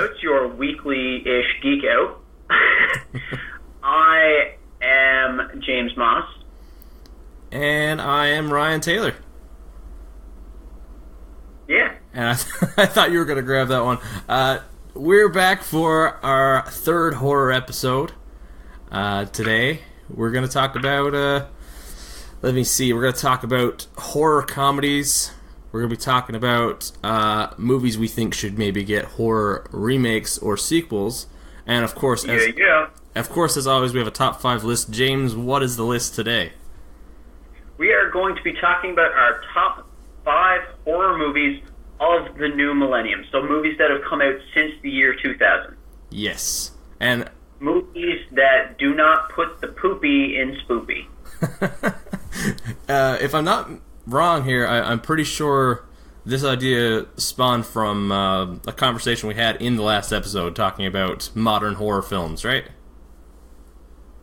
Out, your weekly-ish geek out. I am James Moss. And I am Ryan Taylor. Yeah. And I thought you were going to grab that one. We're back for our third horror episode. Today, we're going to talk about, we're going to talk about horror comedies. We're going to be talking about movies we think should maybe get horror remakes or sequels. And of course, as always, we have a top 5 list. James, what is the list today? We are going to be talking about our top 5 horror movies of the new millennium. So movies that have come out since the year 2000. Yes. And movies that do not put the poopy in spoopy. If I'm not wrong here, I'm pretty sure this idea spawned from a conversation we had in the last episode talking about modern horror films, right?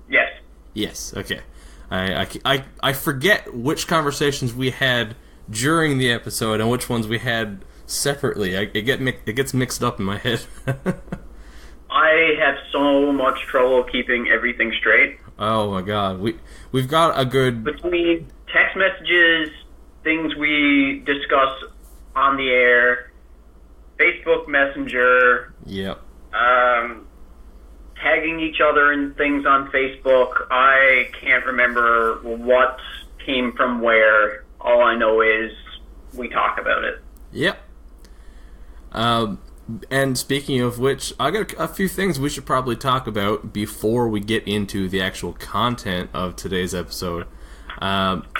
Yes. Yes, okay. I forget which conversations we had during the episode and which ones we had separately. It gets mixed up in my head. I have so much trouble keeping everything straight. Oh my god, we've got a good between text messages, things we discuss on the air, Facebook Messenger. Yep. Tagging each other in things on Facebook. I can't remember what came from where. All I know is we talk about it. Yep. And speaking of which, I got a few things we should probably talk about before we get into the actual content of today's episode. Of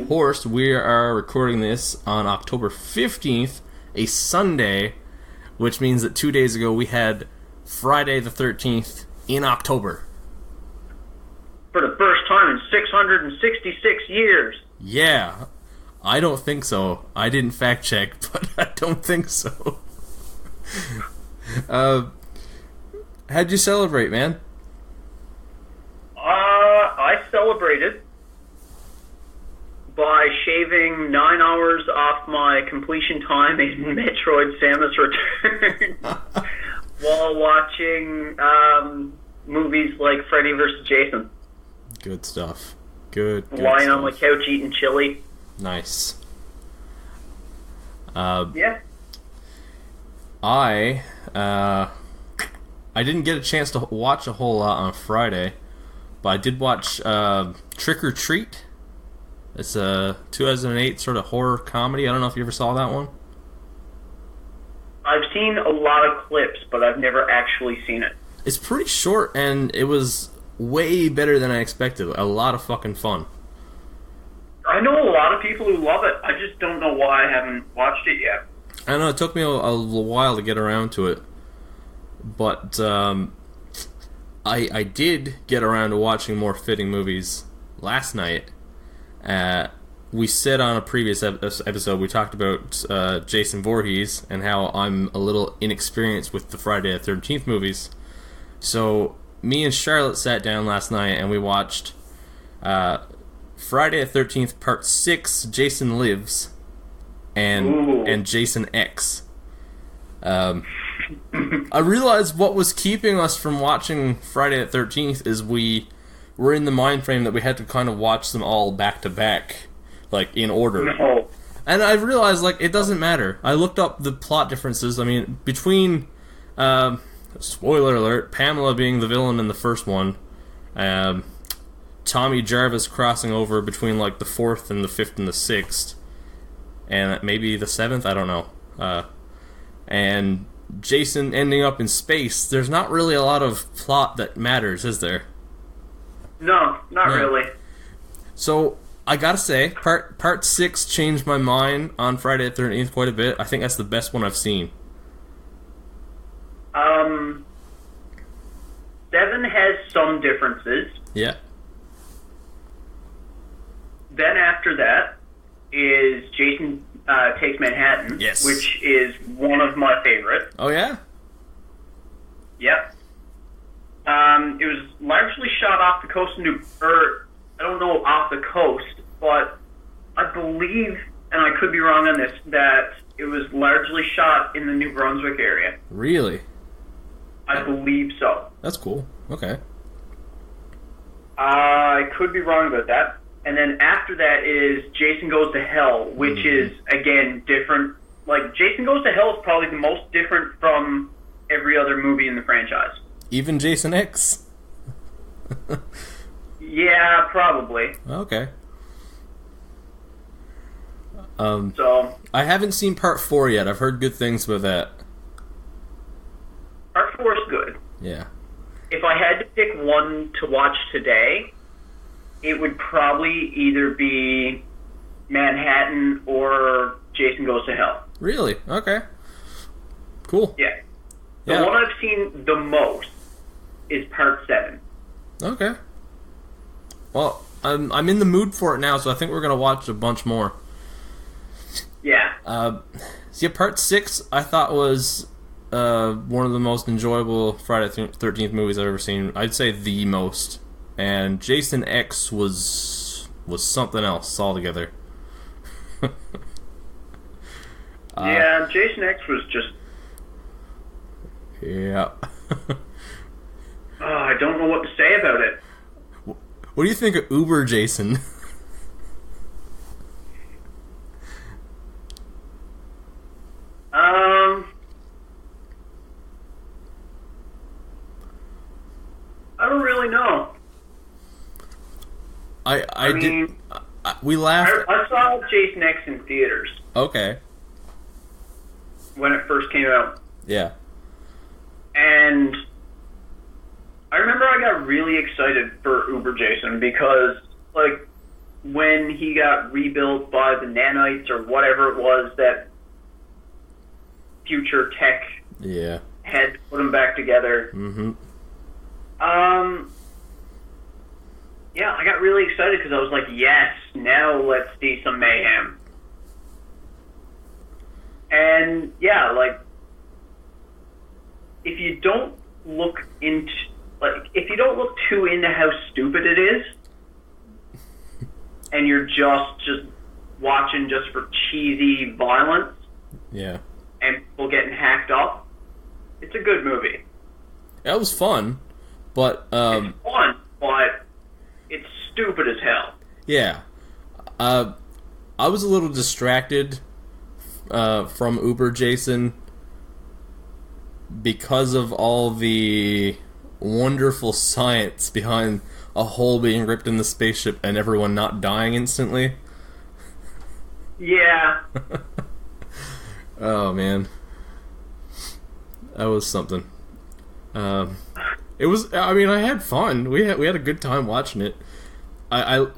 course, we are recording this on October 15th, a Sunday, which means that 2 days ago we had Friday the 13th in October. For the first time in 666 years. Yeah. I don't think so. I didn't fact check, but I don't think so. How'd you celebrate, man? I celebrated by shaving 9 hours off my completion time in Metroid Samus Return while watching movies like Freddy vs. Jason. Good stuff. Good lying stuff. on my couch eating chili. Nice. Yeah. I didn't get a chance to watch a whole lot on Friday, but I did watch Trick or Treat. It's a 2008 sort of horror comedy. I don't know if you ever saw that one. I've seen a lot of clips, but I've never actually seen it. It's pretty short, and it was way better than I expected. A lot of fucking fun. I know a lot of people who love it. I just don't know why I haven't watched it yet. I know, it took me a little while to get around to it. But I did get around to watching more fitting movies last night. We said on a previous episode, we talked about Jason Voorhees and how I'm a little inexperienced with the Friday the 13th movies. So me and Charlotte sat down last night and we watched Friday the 13th Part 6, Jason Lives, and Jason X. I realized what was keeping us from watching Friday the 13th is we were in the mind frame that we had to kind of watch them all back to back, like in order. No. And I realized, like, it doesn't matter. I looked up the plot differences. I mean, between, spoiler alert, Pamela being the villain in the first one, Tommy Jarvis crossing over between, like, the 4th and the 5th and the 6th, and maybe the 7th, I don't know. And Jason ending up in space, there's not really a lot of plot that matters, is there? No, not really. So, I gotta say, part 6 changed my mind on Friday the 13th quite a bit. I think that's the best one I've seen. 7 has some differences. Yeah. Then after that is Jason Takes Manhattan, yes, which is one of my favorites. Oh, yeah? Yep. It was largely shot off the coast of I don't know off the coast, but I believe and I could be wrong on this, that it was largely shot in the New Brunswick area. Really? I believe so. That's cool. Okay. I could be wrong about that. And then after that is Jason Goes to Hell, which is, again, different. Like, Jason Goes to Hell is probably the most different from every other movie in the franchise. Even Jason X? Yeah, probably. Okay. So I haven't seen Part 4 yet. I've heard good things about that. Part 4 is good. Yeah. If I had to pick one to watch today, it would probably either be Manhattan or Jason Goes to Hell. Really? Okay. Cool. Yeah. The one I've seen the most is Part 7. Okay. Well, I'm in the mood for it now, so I think we're going to watch a bunch more. Yeah. See, Part 6 I thought was one of the most enjoyable Friday the 13th movies I've ever seen. I'd say the most. And Jason X was something else altogether. Yeah, Jason X was just... Yeah. I don't know what to say about it. What do you think of Uber Jason? I don't really know. I mean, we laughed. I saw Jason X in theaters. Okay. When it first came out. Yeah. And I remember I got really excited for Uber Jason because, like, when he got rebuilt by the nanites or whatever it was that future tech had to put him back together. Mm-hmm. Yeah, I got really excited because I was like, yes, now let's see some mayhem. And yeah, like, if you don't look too into how stupid it is, and you're just watching just for cheesy violence, yeah, and people getting hacked up, it's a good movie. That was fun, but it's fun, but it's stupid as hell. Yeah, I was a little distracted from Uber Jason because of all the wonderful science behind a hole being ripped in the spaceship and everyone not dying instantly. Yeah. Oh man, that was something. It was. I mean, I had fun. We had a good time watching it.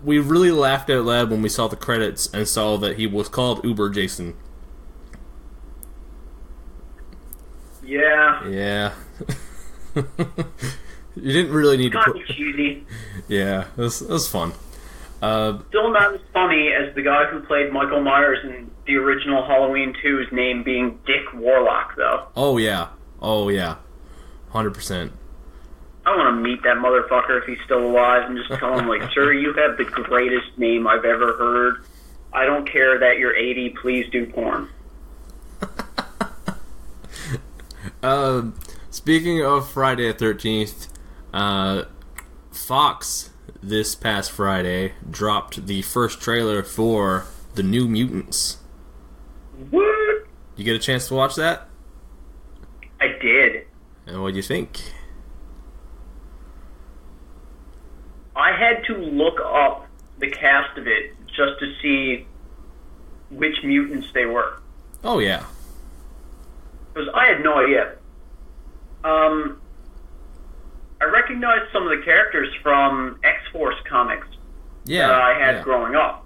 We really laughed out loud when we saw the credits and saw that he was called Uber Jason. Yeah. Yeah. You didn't really need to put... cheesy. Yeah, it was fun. Still not as funny as the guy who played Michael Myers in the original Halloween 2's name being Dick Warlock, though. Oh, yeah. 100%. I want to meet that motherfucker if he's still alive and just tell him, like, sir, you have the greatest name I've ever heard. I don't care that you're 80, please do porn. Speaking of Friday the 13th, Fox this past Friday dropped the first trailer for The New Mutants. What? You get a chance to watch that? I did. And what do you think? I had to look up the cast of it just to see which mutants they were. Oh, yeah. Because I had no idea. I recognized some of the characters from X-Force comics that I had growing up.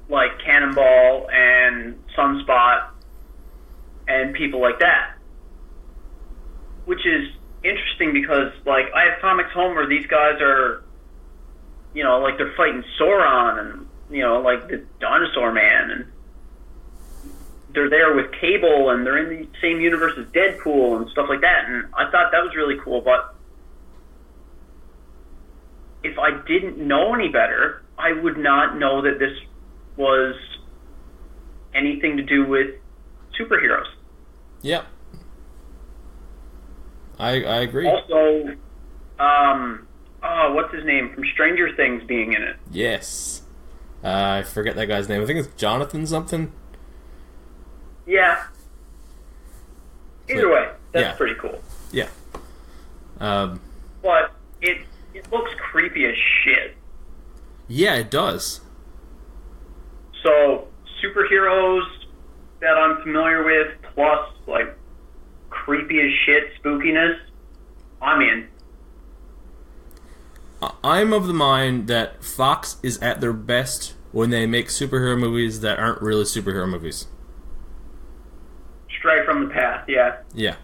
Like Cannonball and Sunspot and people like that. Which is interesting because, like, I have comics home where these guys are, you know, like they're fighting Sauron and, you know, like the Dinosaur Man, and they're there with Cable and they're in the same universe as Deadpool and stuff like that, and I thought that was really cool, but if I didn't know any better, I would not know that this was anything to do with superheroes. Yep. I agree. Also, what's his name from Stranger Things being in it? Yes. I forget that guy's name. I think it's Jonathan something. Yeah. Either way, that's yeah. pretty cool. Yeah. But it looks creepy as shit. Yeah, it does. So, superheroes that I'm familiar with, plus, like, creepy as shit spookiness, I'm in. I'm of the mind that Fox is at their best when they make superhero movies that aren't really superhero movies. Straight from the path, yeah. Yeah.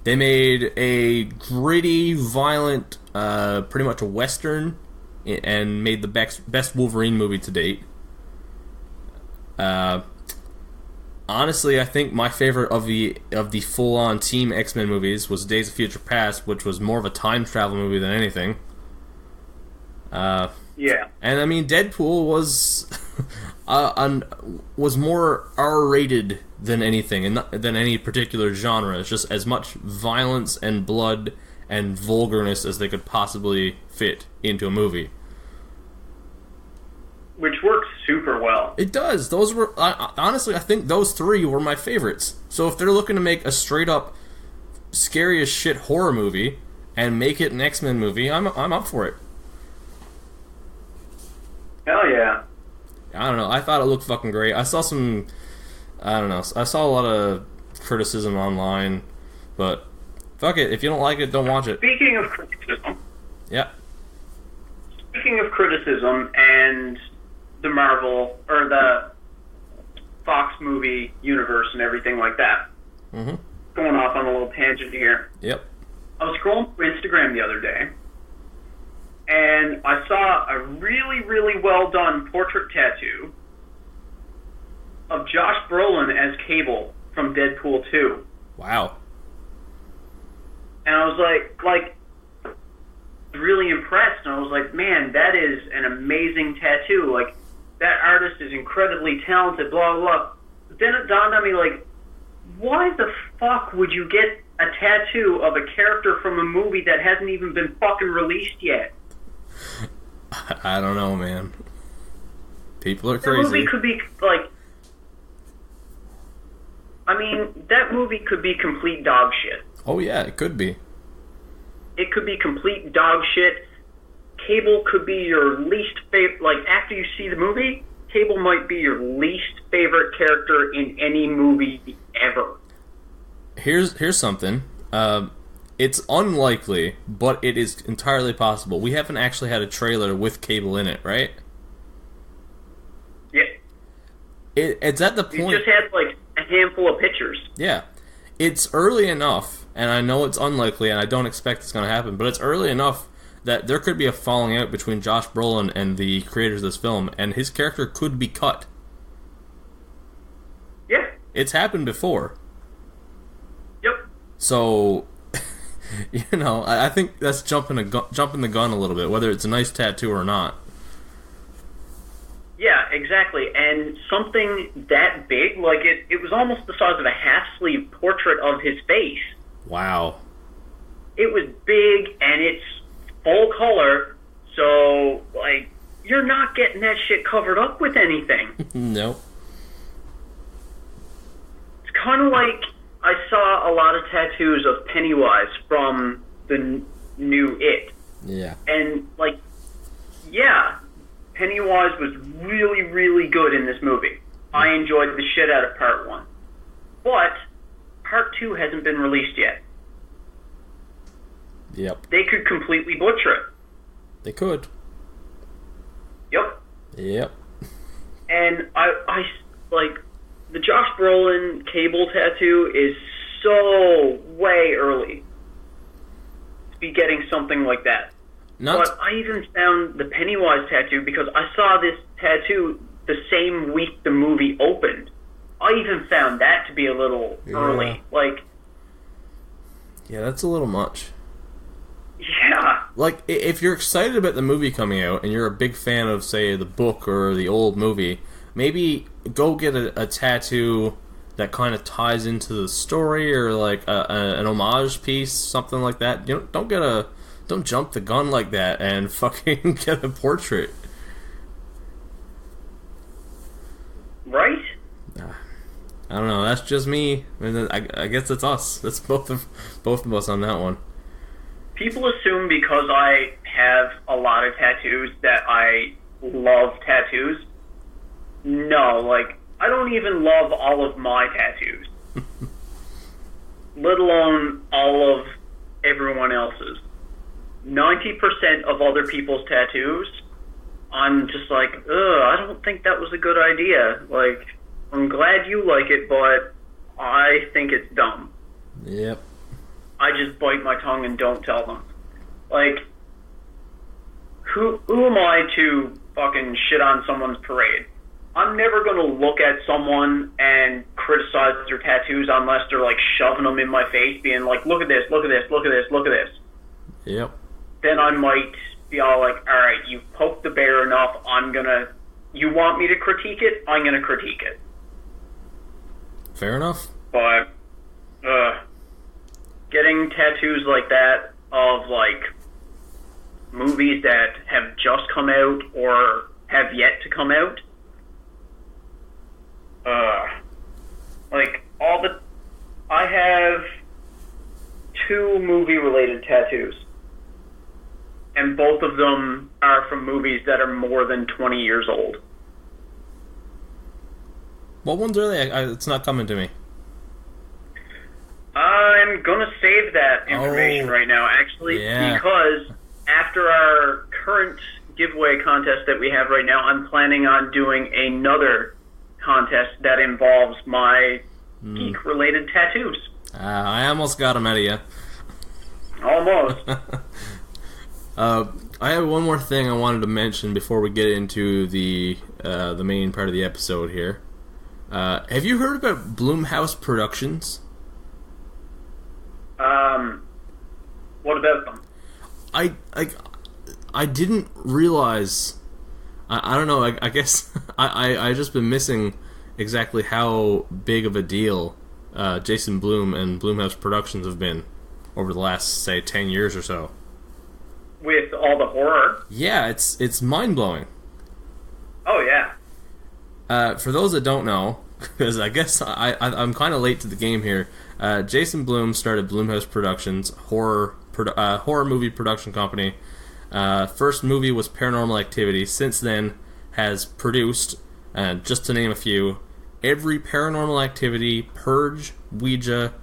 They made a gritty, violent, pretty much a Western, and made the best Wolverine movie to date. Honestly, I think my favorite of the full-on Team X-Men movies was Days of Future Past, which was more of a time travel movie than anything. Yeah. And I mean, Deadpool was was more R-rated than anything, and than any particular genre. It's just as much violence and blood and vulgarness as they could possibly fit into a movie. Which works super well. It does. Those were honestly, I think those three were my favorites. So if they're looking to make a straight up scary as shit horror movie and make it an X-Men movie, I'm up for it. Hell yeah. I don't know. I thought it looked fucking great. I saw some... I don't know. I saw a lot of criticism online, but fuck it. If you don't like it, don't watch it. Speaking of criticism... Yeah. Speaking of criticism and the Marvel, or the Fox movie universe and everything like that, going off on a little tangent here. Yep. I was scrolling through Instagram the other day, and I saw a really, really well done portrait tattoo of Josh Brolin as Cable from Deadpool 2. Wow. And I was like really impressed, and I was like, man, that is an amazing tattoo. Like, that artist is incredibly talented, blah, blah, blah. But then it dawned on me, like, why the fuck would you get a tattoo of a character from a movie that hasn't even been fucking released yet? I don't know, man. People are crazy. That movie could be, like... I mean, that movie could be complete dog shit. Oh, yeah, it could be. It could be complete dog shit. Cable could be your least favorite... Like, after you see the movie, Cable might be your least favorite character in any movie ever. Here's something. It's unlikely, but it is entirely possible. We haven't actually had a trailer with Cable in it, right? Yeah. It's at the point... You just had, like, a handful of pictures. Yeah. It's early enough, and I know it's unlikely, and I don't expect it's going to happen, but it's early enough that there could be a falling out between Josh Brolin and the creators of this film, and his character could be cut. Yeah. It's happened before. Yep. So, you know, I think that's jumping the gun a little bit, whether it's a nice tattoo or not. Yeah, exactly. And something that big, like it was almost the size of a half-sleeve portrait of his face. Wow. It was big, and it's full color, so, like, you're not getting that shit covered up with anything. No. It's kind of like I saw a lot of tattoos of Pennywise from the new It. Yeah. And, like, yeah, Pennywise was really, really good in this movie. I enjoyed the shit out of Part 1. But Part 2 hasn't been released yet. Yep. They could completely butcher it. They could. Yep. Yep. And I like, the Josh Brolin Cable tattoo is so way early to be getting something like that. But I even found the Pennywise tattoo because I saw this tattoo the same week the movie opened. I even found that to be a little early. Like, yeah, that's a little much. Yeah. Like, if you're excited about the movie coming out and you're a big fan of, say, the book or the old movie, maybe go get a tattoo that kind of ties into the story, or like an homage piece, something like that. You know, don't jump the gun like that and fucking get a portrait. Right? I don't know. That's just me. I guess it's us. That's both of us on that one. People assume because I have a lot of tattoos that I love tattoos. No, like, I don't even love all of my tattoos. Let alone all of everyone else's. 90% of other people's tattoos, I'm just like, I don't think that was a good idea. Like, I'm glad you like it, but I think it's dumb. Yep. I just bite my tongue and don't tell them. Like, who am I to fucking shit on someone's parade? I'm never going to look at someone and criticize their tattoos unless they're, like, shoving them in my face, being like, look at this, look at this, look at this, look at this. Yep. Then I might be all like, alright, you poked the bear enough, you want me to critique it? I'm going to critique it. Fair enough. But, getting tattoos like that of, like, movies that have just come out or have yet to come out, like, I have 2 movie-related tattoos, and both of them are from movies that are more than 20 years old. What ones are they? It's not coming to me. I'm gonna save that information right now, actually, because after our current giveaway contest that we have right now, I'm planning on doing another contest that involves my geek-related tattoos. I almost got them out of you. Almost. I have one more thing I wanted to mention before we get into the main part of the episode here. Have you heard about Blumhouse Productions? What about them? I didn't realize. I don't know. I guess I just been missing exactly how big of a deal Jason Blum and Blumhouse Productions have been over the last, say, 10 years or so. With all the horror? Yeah, it's mind-blowing. Oh, yeah. For those that don't know, because I guess I'm kind of late to the game here, Jason Blum started Blumhouse Productions, horror movie production company. First movie was Paranormal Activity. Since then, has produced, just to name a few, every Paranormal Activity, Purge, Ouija,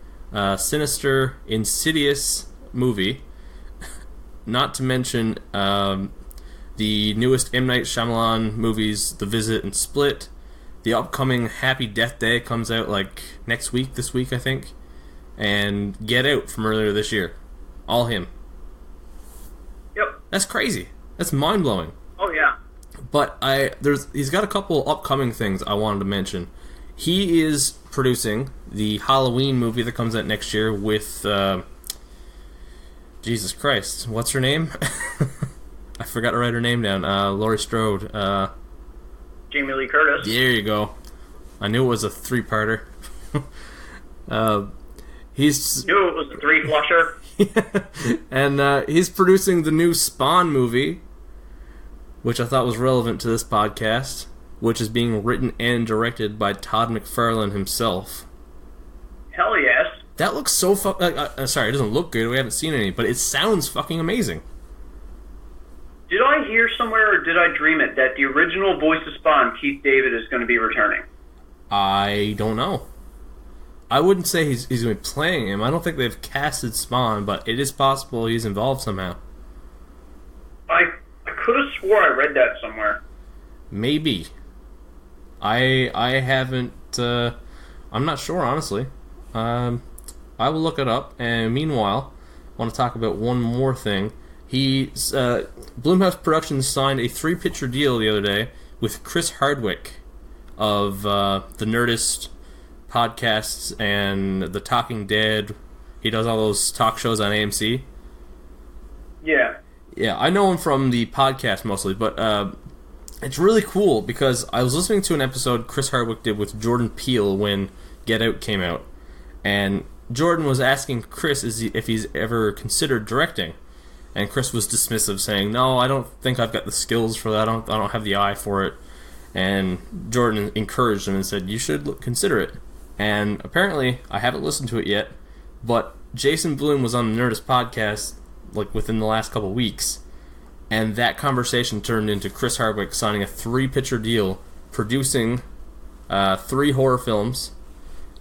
Sinister, Insidious movie. Not to mention the newest M. Night Shyamalan movies, The Visit and Split. The upcoming Happy Death Day comes out like this week I think. And Get Out from earlier this year. All him. Yep. That's crazy. That's mind-blowing. Oh, yeah. But he's got a couple upcoming things I wanted to mention. He is producing the Halloween movie that comes out next year with Jesus Christ, what's her name? I forgot to write her name down. Laurie Strode. Jamie Lee Curtis. There you go. I knew it was a 3-parter. He's knew it was a 3-flusher. And he's producing the new Spawn movie, which I thought was relevant to this podcast, which is being written and directed by Todd McFarlane himself. Hell yes. That looks so sorry, it doesn't look good. We haven't seen any, but it sounds fucking amazing. Did I hear somewhere, or did I dream it, that the original voice of Spawn, Keith David, is going to be returning? I don't know. I wouldn't say he's going to be playing him. I don't think they've casted Spawn, but it is possible he's involved somehow. I could have swore I read that somewhere. Maybe. I haven't. I'm not sure, honestly. I will look it up, and meanwhile, I want to talk about one more thing. Blumhouse Productions signed a 3-picture deal the other day with Chris Hardwick of the Nerdist podcasts and The Talking Dead. He does all those talk shows on AMC. Yeah. Yeah, I know him from the podcast mostly, but it's really cool because I was listening to an episode Chris Hardwick did with Jordan Peele when Get Out came out, and Jordan was asking Chris if he's ever considered directing, and Chris was dismissive, saying, "No, I don't think I've got the skills for that. I don't have the eye for it." And Jordan encouraged him and said, "You should consider it." And apparently, I haven't listened to it yet, but Jason Blum was on the Nerdist podcast like within the last couple weeks, and that conversation turned into Chris Hardwick signing a 3-picture deal, producing 3 horror films,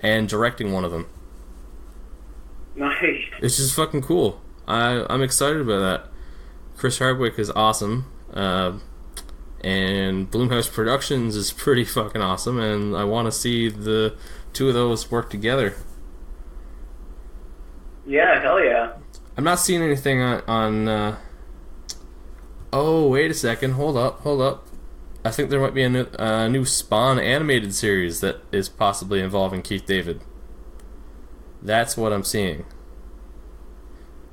and directing one of them. Nice. It's just fucking cool. I'm excited about that. Chris Hardwick is awesome, and Blumhouse Productions is pretty fucking awesome, and I want to see the two of those work together. Yeah, hell yeah. I'm not seeing anything on oh, wait a second. Hold up. I think there might be a new Spawn animated series that is possibly involving Keith David. That's what I'm seeing.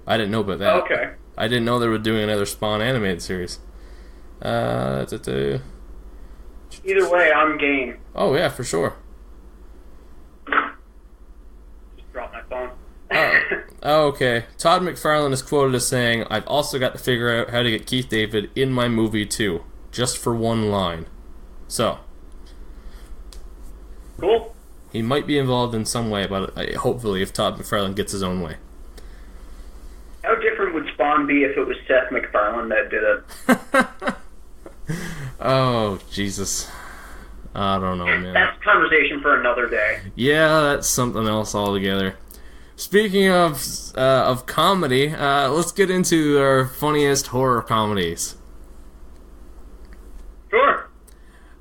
I didn't know about that. Okay. I didn't know they were doing another Spawn animated series. Either way, I'm game. Oh, yeah, for sure. Just dropped my phone. Oh, okay. Todd McFarlane is quoted as saying, "I've also got to figure out how to get Keith David in my movie too, just for one line." So, Cool. he might be involved in some way, but hopefully if Todd McFarlane gets his own way. How different would Spawn be if it was Seth MacFarlane that did it? Oh, Jesus. I don't know, man. That's a conversation for another day. Yeah, that's something else altogether. Speaking of comedy, let's get into our funniest horror comedies. Sure.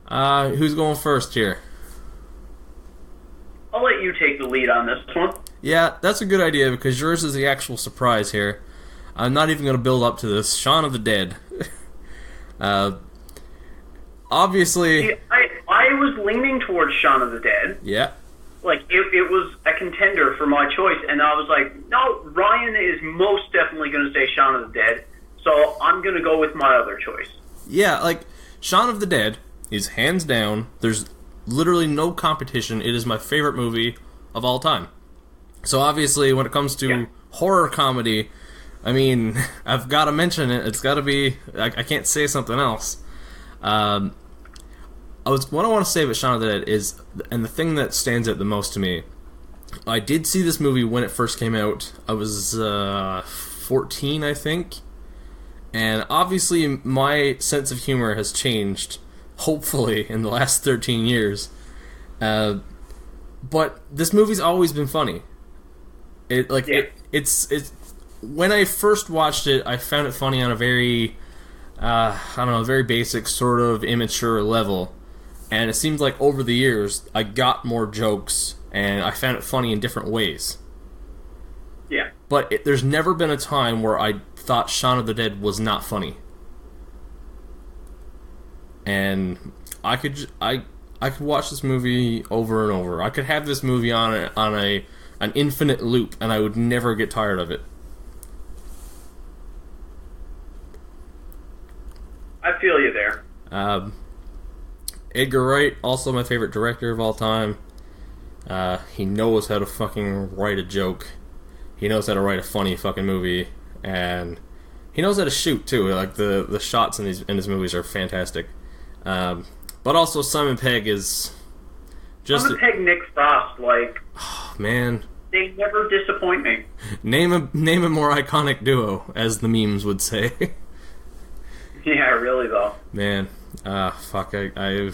Who's going first here? I'll let you take the lead on this one. Yeah, that's a good idea because yours is the actual surprise here. I'm not even going to build up to this. Shaun of the Dead. Obviously... See, I was leaning towards Shaun of the Dead. Yeah. Like, it was a contender for my choice, and I was like, no, Ryan is most definitely going to say Shaun of the Dead, so I'm going to go with my other choice. Yeah, like, Shaun of the Dead is hands down, there's literally no competition, it is my favorite movie of all time. So obviously, when it comes to horror comedy, I mean, I've got to mention it, it's got to be, I can't say something else. What I want to say about Shaun of the Dead is, and the thing that stands out the most to me, I did see this movie when it first came out. I was 14, I think, and obviously my sense of humor has changed, hopefully, in the last 13 years. But this movie's always been funny. It's when I first watched it, I found it funny on a very, very basic, sort of immature level. And it seems like over the years, I got more jokes, and I found it funny in different ways. Yeah. But there's never been a time where I thought Shaun of the Dead was not funny. And I could watch this movie over and over. I could have this movie on an infinite loop, and I would never get tired of it. I feel you there. Edgar Wright, also my favorite director of all time. He knows how to fucking write a joke. He knows how to write a funny fucking movie, and he knows how to shoot too. Like the shots in his movies are fantastic. But also Simon Pegg is just Simon Pegg, Nick Frost, like, oh, man, they never disappoint me. Name a more iconic duo, as the memes would say. Yeah, really though. Man. Fuck, I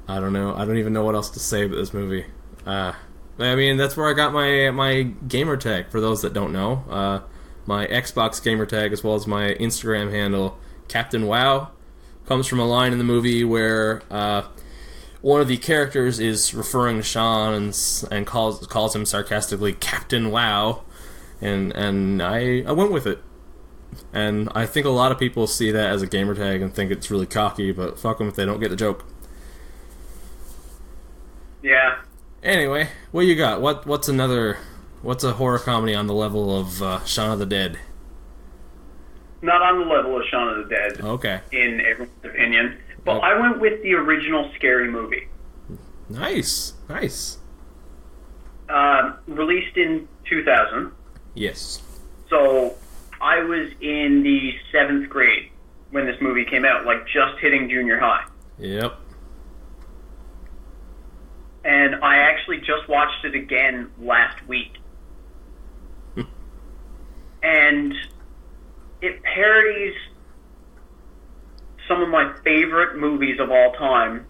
don't know. I don't even know what else to say about this movie. I mean, that's where I got my gamer tag, for those that don't know. My Xbox gamer tag, as well as my Instagram handle, Captain WoW, comes from a line in the movie where one of the characters is referring to Sean and calls him sarcastically Captain WoW, and I went with it. And I think a lot of people see that as a gamer tag and think it's really cocky, but fuck them if they don't get the joke. Yeah. Anyway, what you got? What's a horror comedy on the level of Shaun of the Dead? not on the level of Shaun of the Dead. Okay. In everyone's opinion, but I went with the original Scary Movie. Nice. Released in 2000. Yes. So I was in the 7th grade when this movie came out, like just hitting junior high. Yep. And I actually just watched it again last week. And it parodies some of my favorite movies of all time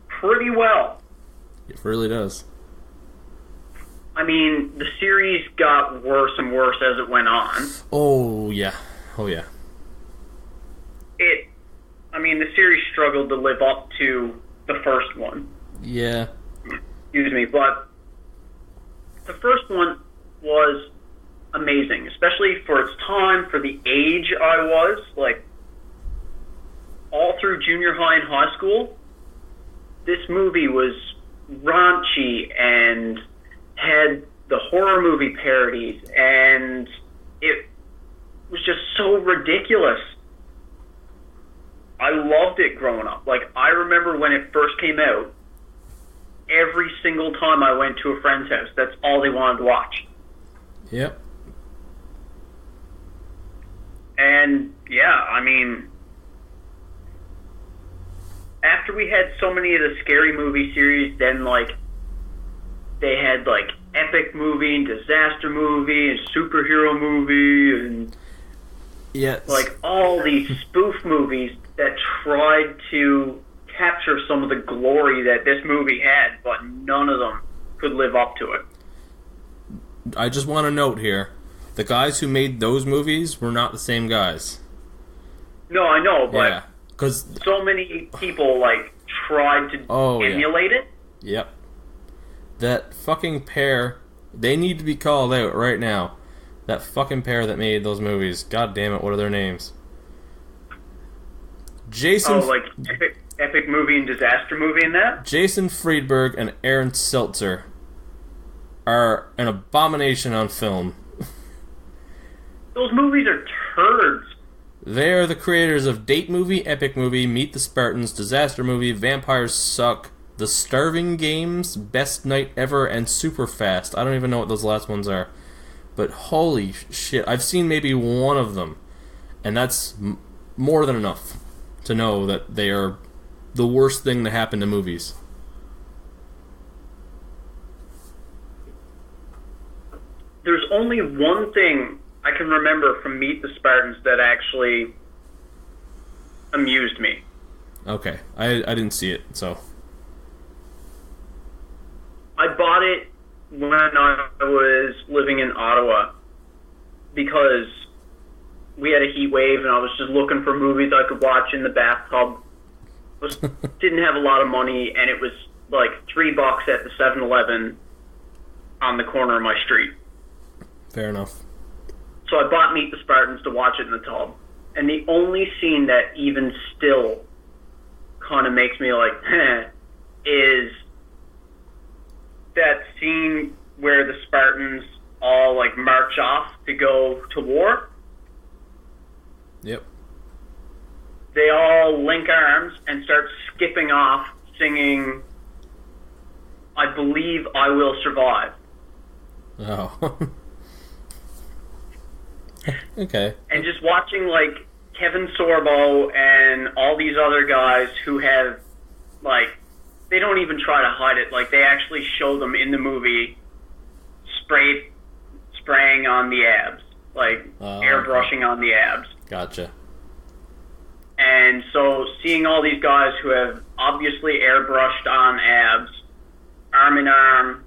pretty well. It really does. I mean, the series got worse and worse as it went on. Oh, yeah. The series struggled to live up to the first one. Yeah. Excuse me, but the first one was amazing, especially for its time, for the age I was, like, all through junior high and high school. This movie was raunchy and had the horror movie parodies, and it was just so ridiculous. I loved it growing up. Like, I remember when it first came out, every single time I went to a friend's house, that's all they wanted to watch. Yep. And, yeah, after we had so many of the Scary Movie series, then, like, they had, like, epic movie and disaster movie and superhero movie and, like, all these spoof movies that tried to capture some of the glory that this movie had, but none of them could live up to it. I just want to note here, the guys who made those movies were not the same guys. No, I know, but yeah, 'cause so many people, like, tried to emulate it. Yep. That fucking pair, they need to be called out right now. That fucking pair that made those movies. God damn it, what are their names? Like epic movie and disaster movie and that? Jason Friedberg and Aaron Seltzer are an abomination on film. Those movies are turds. They are the creators of Date Movie, Epic Movie, Meet the Spartans, Disaster Movie, Vampires Suck, The Starving Games, Best Night Ever, and Super Fast. I don't even know what those last ones are. But holy shit, I've seen maybe one of them. And that's more than enough to know that they are the worst thing to happen to movies. There's only one thing I can remember from Meet the Spartans that actually amused me. Okay, I didn't see it, so... I bought it when I was living in Ottawa because we had a heat wave and I was just looking for movies I could watch in the bathtub. Didn't have a lot of money, and it was like $3 at the 7-Eleven on the corner of my street. Fair enough. So I bought Meet the Spartans to watch it in the tub. And the only scene that even still kind of makes me like, is that scene where the Spartans all like march off to go to war. Yep. They all link arms and start skipping off singing, I believe I will survive. Oh. Okay. And just watching, like, Kevin Sorbo and all these other guys who have, like, they don't even try to hide it. Like, they actually show them in the movie spraying on the abs. Like, airbrushing on the abs. Gotcha. And so seeing all these guys who have obviously airbrushed on abs, arm in arm,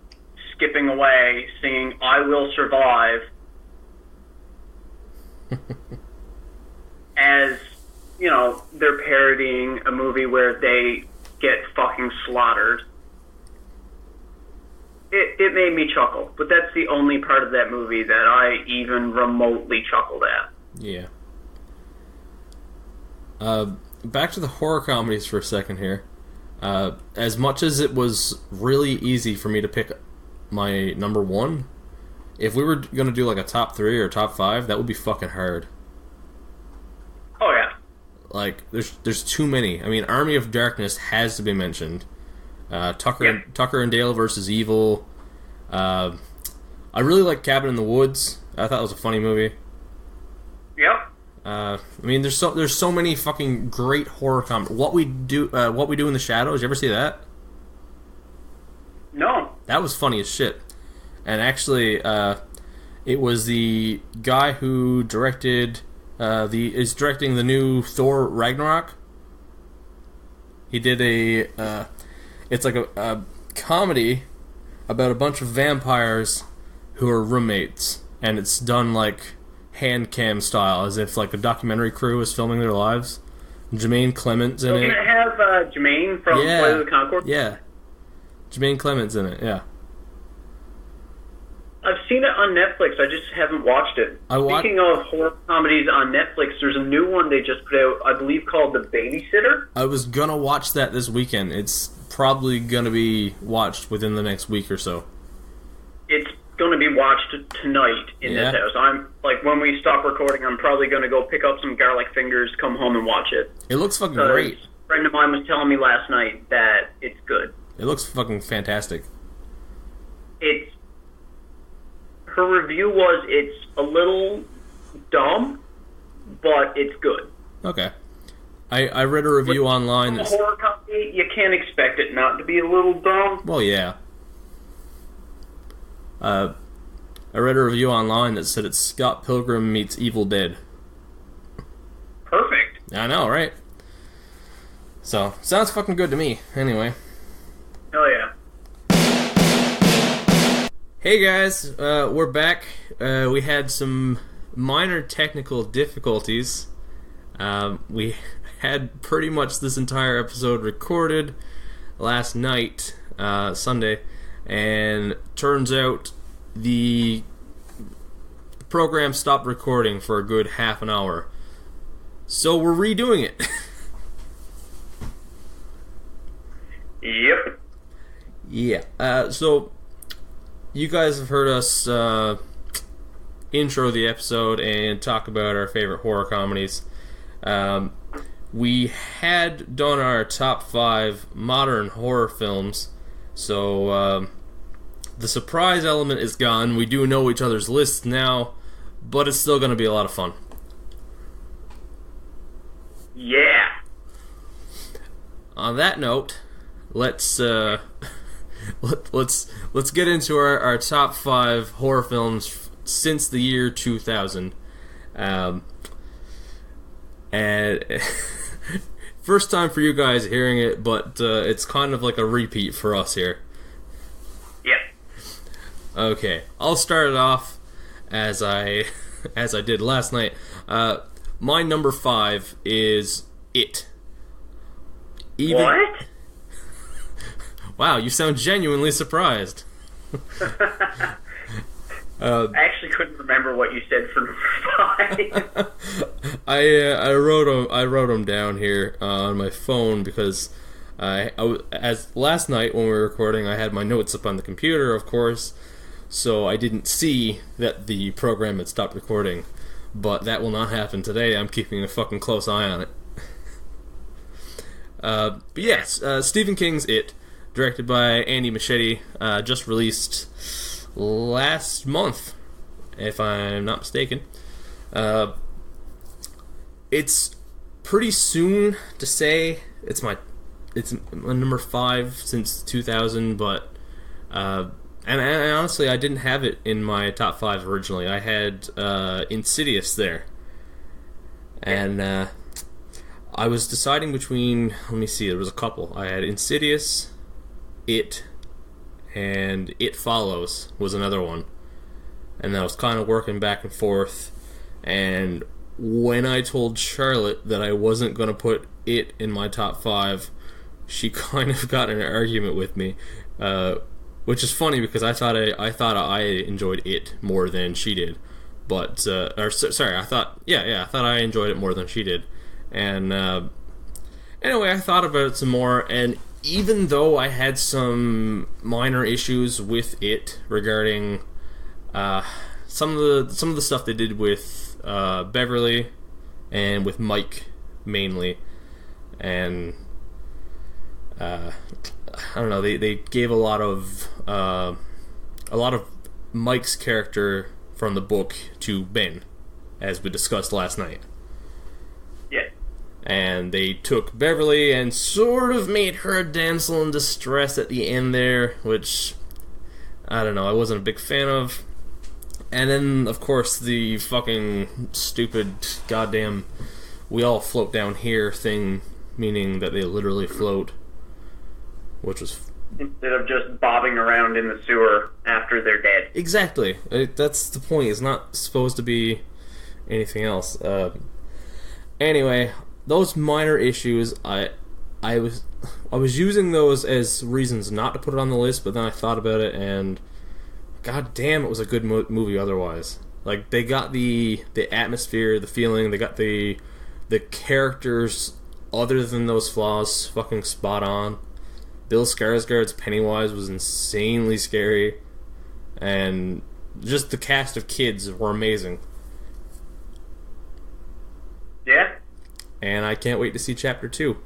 skipping away, singing I Will Survive, as, you know, they're parodying a movie where they get fucking slaughtered. It made me chuckle, but that's the only part of that movie that I even remotely chuckled at. Yeah. Back to the horror comedies for a second here. As much as it was really easy for me to pick my number one, if we were going to do like a top 3 or top 5, that would be fucking hard. like there's too many. I mean, Army of Darkness has to be mentioned. Tucker and Dale versus Evil. I really like Cabin in the Woods. I thought it was a funny movie. Yep. I mean, there's so many fucking great horror comedies. What we do in the shadows. You ever see that? No. That was funny as shit. And actually, it was the guy who directed is directing the new Thor Ragnarok. He did it's like a comedy about a bunch of vampires who are roommates, and it's done like hand cam style, as if like a documentary crew is filming their lives. Jermaine Clement's in it. Can it have Jermaine from Flight of the Conchords? Yeah. Jermaine Clement's in it, yeah. I've seen it on Netflix. I just haven't watched it. Speaking of horror comedies on Netflix, there's a new one they just put out, I believe, called The Babysitter. I was gonna watch that this weekend. It's probably gonna be watched within the next week or so. It's going to be watched tonight in this house. I'm like, when we stop recording, I'm probably going to go pick up some garlic fingers, come home and watch it. It looks fucking great. A friend of mine was telling me last night that it's good. It looks fucking fantastic. Her review was it's a little dumb, but it's good. Okay. I read a review online. A horror comedy, you can't expect it not to be a little dumb. Well, yeah. I read a review online that said it's Scott Pilgrim meets Evil Dead. Perfect. I know, right? So, sounds fucking good to me, anyway. Hell yeah. Hey guys, we're back. We had some minor technical difficulties. We had pretty much this entire episode recorded last night, Sunday, and turns out the program stopped recording for a good half an hour. So we're redoing it. Yep. Yeah. So you guys have heard us intro the episode and talk about our favorite horror comedies. We had done our top 5 modern horror films, so the surprise element is gone. We do know each other's lists now, but it's still going to be a lot of fun. Yeah. On that note, let's let's get into our top 5 horror films since the year 2000. And first time for you guys hearing it, but it's kind of like a repeat for us here. Yep. Okay, I'll start it off as I did last night. My number 5 is It. What? Wow, you sound genuinely surprised. I actually couldn't remember what you said for number 5. I wrote them down here on my phone because as last night when we were recording, I had my notes up on the computer, of course, so I didn't see that the program had stopped recording. But that will not happen today. I'm keeping a fucking close eye on it. But yes, Stephen King's It, directed by Andy Muschietti, just released last month, if I'm not mistaken. It's pretty soon to say it's my number 5 since 2000, but and honestly, I didn't have it in my top 5 originally. I had Insidious there, and I was deciding between. Let me see. There was a couple. I had Insidious, It, and It Follows was another one, and I was kind of working back and forth. And when I told Charlotte that I wasn't going to put It in my top 5, she kind of got in an argument with me. Which is funny because I thought I enjoyed It more than she did, but I thought I enjoyed it more than she did, and anyway, I thought about it some more, and even though I had some minor issues with It regarding some of the stuff they did with Beverly and with Mike mainly, and I don't know. They gave a lot of Mike's character from the book to Ben, as we discussed last night. Yeah. And they took Beverly and sort of made her a damsel in distress at the end there, which, I don't know, I wasn't a big fan of. And then, of course, the fucking stupid goddamn we all float down here thing, meaning that they literally float, which was... Instead of just bobbing around in the sewer after they're dead. Exactly. That's the point. It's not supposed to be anything else. Anyway, those minor issues, I was using those as reasons not to put it on the list, but then I thought about it, and god damn, it was a good movie otherwise. Like, they got the atmosphere, the feeling, they got the characters, other than those flaws, fucking spot on. Bill Skarsgård's Pennywise was insanely scary, and just the cast of kids were amazing. Yeah. And I can't wait to see Chapter 2.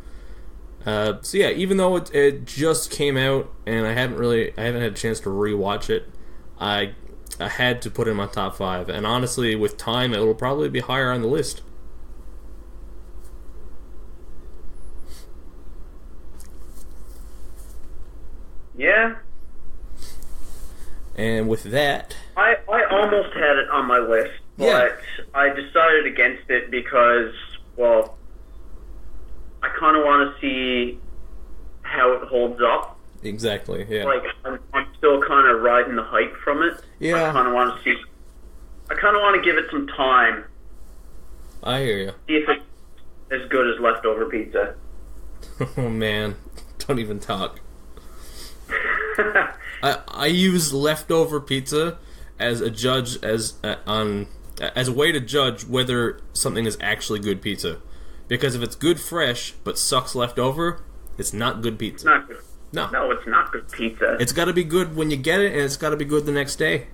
So yeah, even though it just came out and I haven't had a chance to rewatch it, I had to put it in my top 5. And honestly, with time, it will probably be higher on the list. Yeah. And with that... I almost had it on my list, but Yeah. I decided against it because, well, I kind of want to see how it holds up. Exactly, yeah. Like, I'm still kind of riding the hype from it. Yeah. I kind of want to give it some time. I hear you. See if it's as good as leftover pizza. Oh man, don't even talk. I use leftover pizza as a judge as a way to judge whether something is actually good pizza. Because if it's good fresh but sucks leftover, it's not good pizza. It's not good. No. No, it's not good pizza. It's got to be good when you get it, and it's got to be good the next day.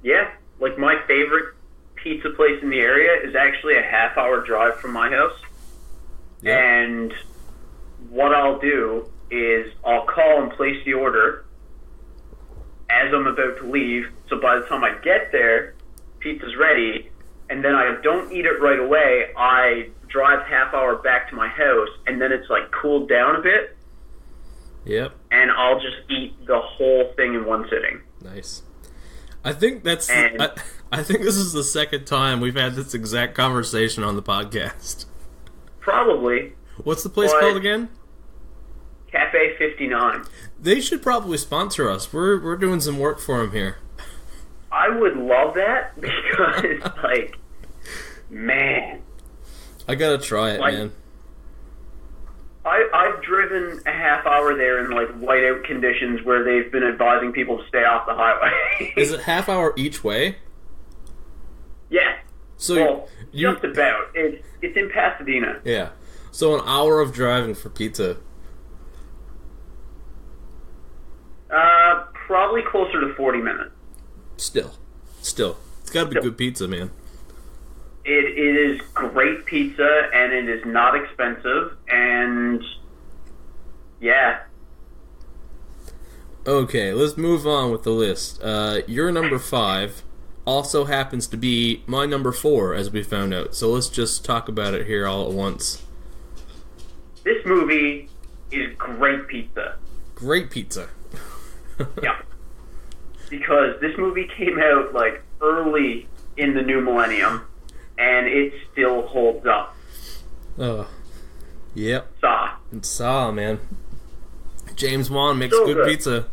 Yeah, like my favorite pizza place in the area is actually a half-hour drive from my house. Yep. And what I'll do is I'll call and place the order as I'm about to leave, so by the time I get there, pizza's ready, and then I don't eat it right away. I drive half-hour back to my house, and then it's like cooled down a bit. Yep. And I'll just eat the whole thing in one sitting. Nice. I think that's... I think this is the second time we've had this exact conversation on the podcast. Probably. What's the place called again? Cafe 59. They should probably sponsor us. We're doing some work for them here. I would love that because, like, man. I gotta try it, man. I've driven a half hour there in, like, whiteout conditions where they've been advising people to stay off the highway. Is it half hour each way? Yeah. So well, you just about. It's in Pasadena. Yeah. So an hour of driving for pizza. Probably closer to 40 minutes. Still. It's gotta be good pizza, man. It is great pizza, and it is not expensive, and yeah. Okay, let's move on with the list. Your number 5 also happens to be my number 4, as we found out. So let's just talk about it here all at once. This movie is great pizza. Great pizza. Yeah. Because this movie came out, like, early in the new millennium, and it still holds up. Oh. Yep. Saw. It's Saw, man. James Wan makes So good pizza.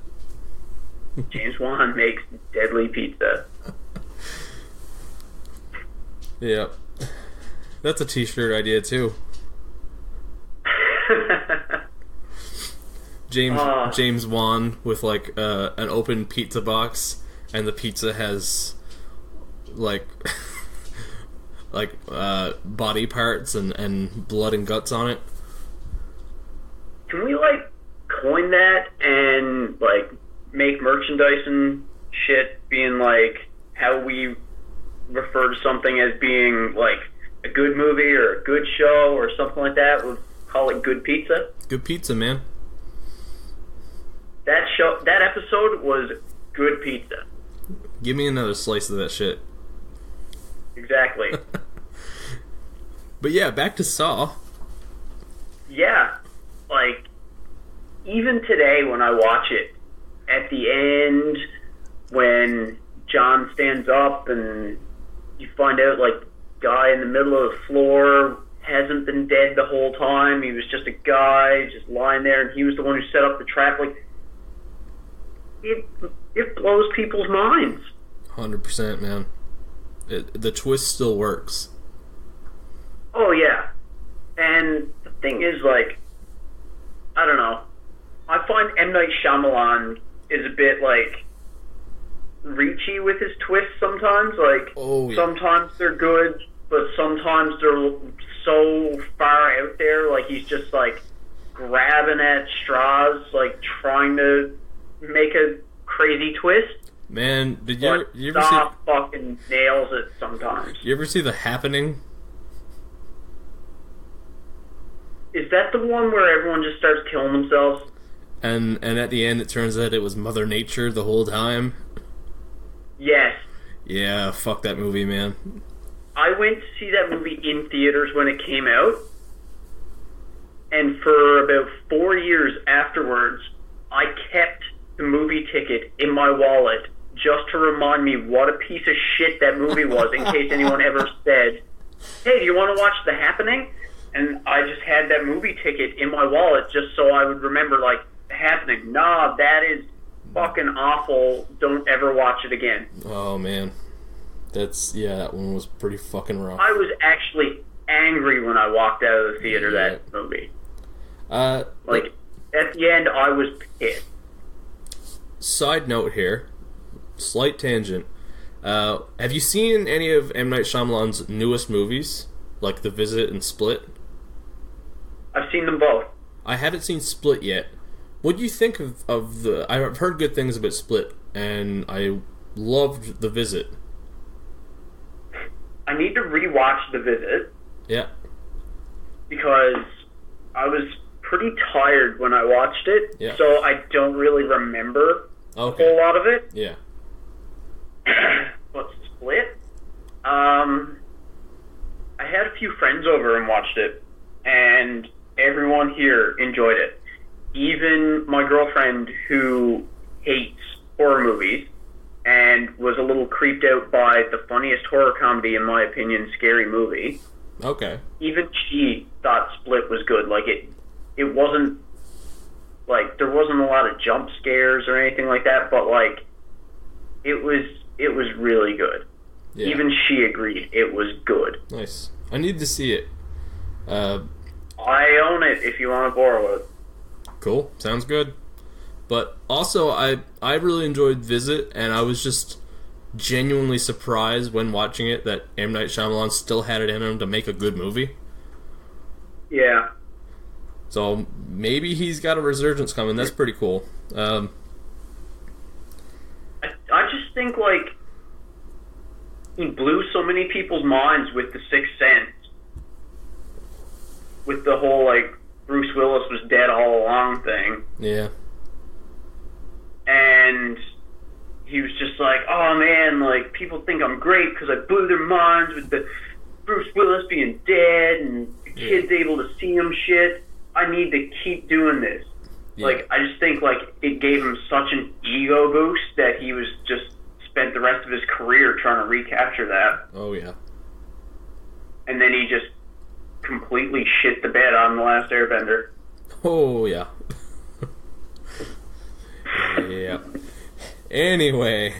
James Wan makes deadly pizza. Yep. That's a t-shirt idea, too. James Wan with, like, an open pizza box, and the pizza has, like... body parts and blood and guts on it. Can we, like, coin that and, like, make merchandise and shit being, like, how we refer to something as being, like, a good movie or a good show or something like that, would call it good pizza. Good pizza, man. That episode was good pizza. Give me another slice of that shit. Exactly. But yeah, back to Saw. Yeah, like, even today when I watch it, at the end, when John stands up and you find out, like, guy in the middle of the floor hasn't been dead the whole time, he was just a guy just lying there, and he was the one who set up the trap, like, it blows people's minds. 100%, man. The twist still works. Oh, yeah. And the thing is, like, I don't know. I find M. Night Shyamalan is a bit, like, reachy with his twists sometimes. Like, sometimes they're good, but sometimes they're so far out there. Like, he's just, like, grabbing at straws, like, trying to make a crazy twist. Man, did you ever see... fucking nails it sometimes. You ever see The Happening? Is that the one where everyone just starts killing themselves? And at the end, it turns out it was Mother Nature the whole time? Yes. Yeah, fuck that movie, man. I went to see that movie in theaters when it came out, and for about 4 years afterwards, I kept the movie ticket in my wallet just to remind me what a piece of shit that movie was, in case anyone ever said, hey, do you want to watch The Happening? And I just had that movie ticket in my wallet just so I would remember, like, The Happening. Nah, that is fucking awful. Don't ever watch it again. Oh, man. That one was pretty fucking rough. I was actually angry when I walked out of the theater, that movie. Like, at the end, I was pissed. Side note here, slight tangent. Have you seen any of M. Night Shyamalan's newest movies? Like The Visit and Split? I've seen them both. I haven't seen Split yet. What do you think of the... I've heard good things about Split, and I loved The Visit. I need to rewatch The Visit. Yeah. Because I was pretty tired when I watched it, so I don't really remember a whole lot of it. Yeah. But Split? I had a few friends over and watched it, and everyone here enjoyed it. Even my girlfriend, who hates horror movies and was a little creeped out by the funniest horror comedy, in my opinion, Scary Movie. Okay. Even she thought Split was good. Like, it wasn't, like, there wasn't a lot of jump scares or anything like that, but, like, it was really good. Yeah. Even she agreed it was good. Nice. I need to see it. I own it if you want to borrow it. Cool. Sounds good. But also, I really enjoyed Visit, and I was just genuinely surprised when watching it that M. Night Shyamalan still had it in him to make a good movie. Yeah. So maybe he's got a resurgence coming. That's pretty cool. I just think, like, he blew so many people's minds with The Sixth Sense. With the whole, like, Bruce Willis was dead all along thing. Yeah. And he was just like, oh man, like, people think I'm great because I blew their minds with the Bruce Willis being dead and the kids able to see him shit. I need to keep doing this. Yeah. Like, I just think, like, it gave him such an ego boost that he was just spent the rest of his career trying to recapture that. Oh, yeah. And then he just completely shit the bed on The Last Airbender. Oh, yeah. Yeah. Anyway,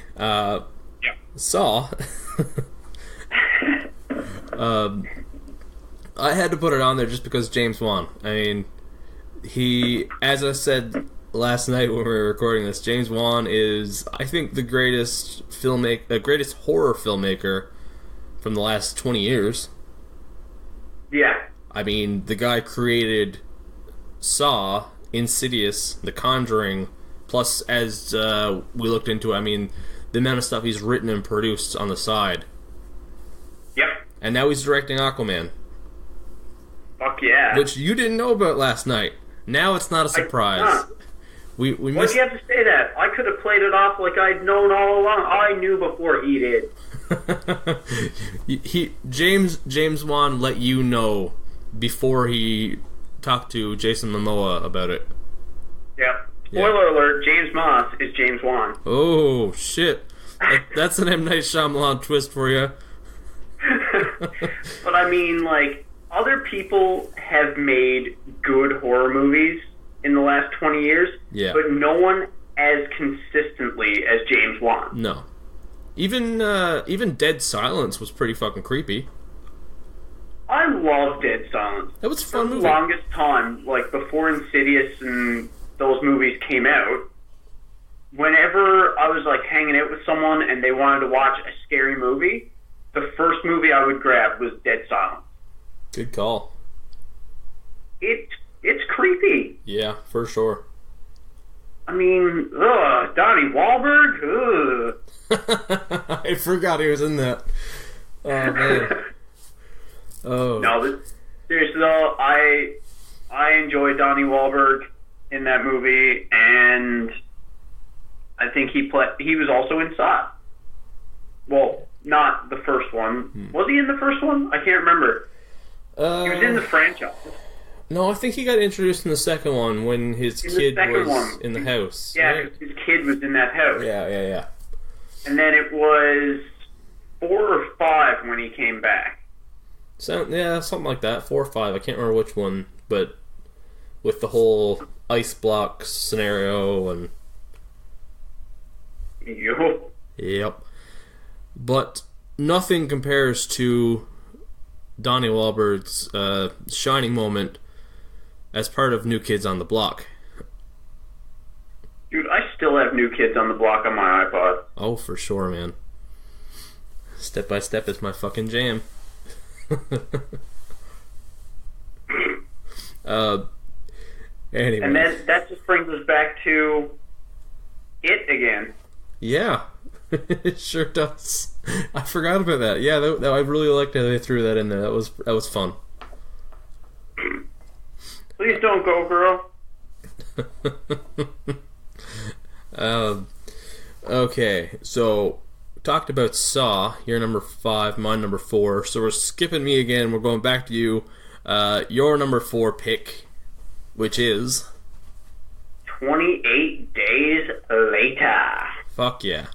Saw. I had to put it on there just because James Wan. I mean, he, as I said last night when we were recording this, James Wan is, I think, the greatest horror filmmaker from the last 20 years. Yeah. I mean, the guy created Saw, Insidious, The Conjuring, plus, as we looked into, I mean, the amount of stuff he's written and produced on the side. Yep. And now he's directing Aquaman. Fuck yeah. Which you didn't know about last night. Now it's not a surprise. We Why'd missed... you have to say that? I could have played it off like I'd known all along. I knew before he did. James Wan let you know before he talked to Jason Momoa about it. Yep. Spoiler alert, James Moss is James Wan. Oh, shit. That's an M. Night Shyamalan twist for you. But I mean, like, other people have made good horror movies in the last 20 years, but no one as consistently as James Wan. No. Even Dead Silence was pretty fucking creepy. I love Dead Silence. That was a fun movie. For the longest time, like, before Insidious and those movies came out, whenever I was, like, hanging out with someone and they wanted to watch a scary movie, the first movie I would grab was Dead Silence. Good call. It's creepy. Yeah, for sure. I mean, Donnie Wahlberg, I forgot he was in that. Oh, man. Oh. No, seriously though, I enjoyed Donnie Wahlberg in that movie, and I think he was also in Saw. Well, not the first one. Was he in the first one? I can't remember. He was in the franchise. No, I think he got introduced in the second one when his kid was in the house. Yeah, right? his kid was in that house. Yeah. And then it was 4 or 5 when he came back. Something like that. 4 or 5. I can't remember which one, but with the whole ice block scenario and... Yep. But nothing compares to Donnie Wahlberg's shining moment as part of New Kids on the Block. Dude, I still have New Kids on the Block on my iPod. Oh, for sure, man. Step by Step is my fucking jam. Anyway. And then that just brings us back to it again. Yeah, it sure does. I forgot about that. Yeah, I really liked how they threw that in there. That was fun. Please don't go, girl. Okay, so talked about Saw. You're number 5, mine number 4. So we're skipping me again. We're going back to you. Your number 4 pick, which is 28 Days Later. Fuck yeah.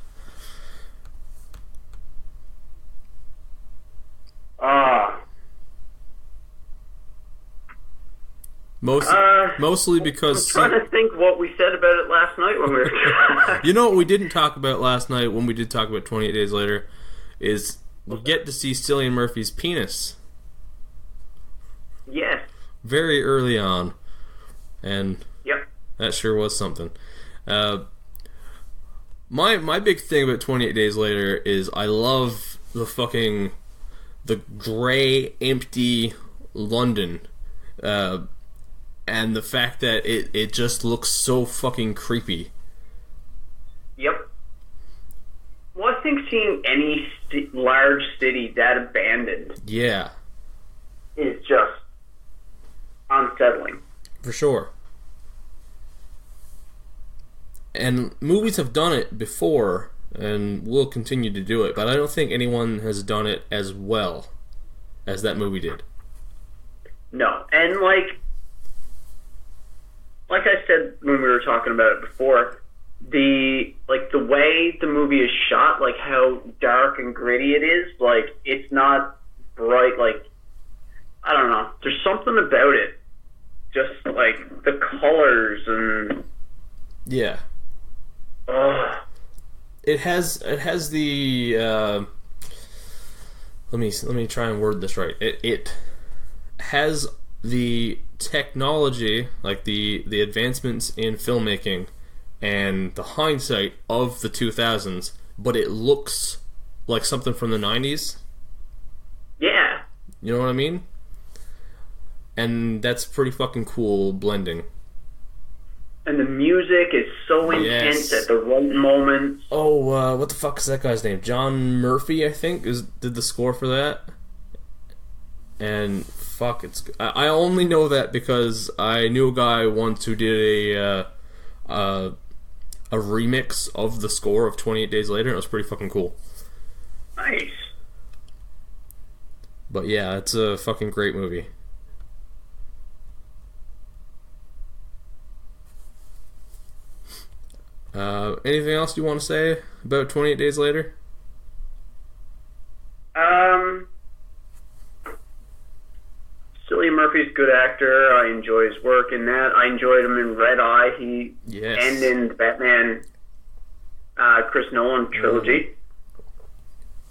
Mostly because... I'm trying to think what we said about it last night when we were... You know what we didn't talk about last night when we did talk about 28 Days Later is we get to see Cillian Murphy's penis. Yes. Very early on. And yep, that sure was something. My big thing about 28 Days Later is I love the grey, empty London. And the fact that it just looks so fucking creepy. Yep. Well, I think seeing any large city that abandoned is just unsettling. For sure. And movies have done it before, and will continue to do it, but I don't think anyone has done it as well as that movie did. No, and like I said when we were talking about it before, the way the movie is shot, like how dark and gritty it is, like it's not bright, like I don't know. There's something about it, just like the colors and yeah. It has the let me try and word this right. It has the technology, like the advancements in filmmaking and the hindsight of the 2000s, but it looks like something from the 90s. Yeah. You know what I mean? And that's pretty fucking cool blending. And the music is so intense at the right moments. Oh, what the fuck is that guy's name? John Murphy, I think, did the score for that. And fuck, I only know that because I knew a guy once who did a remix of the score of 28 Days Later, and it was pretty fucking cool. Nice. But yeah, it's a fucking great movie. Anything else you want to say about 28 Days Later? Cillian Murphy's a good actor. I enjoy his work in that. I enjoyed him in Red Eye. And in the Batman Chris Nolan trilogy.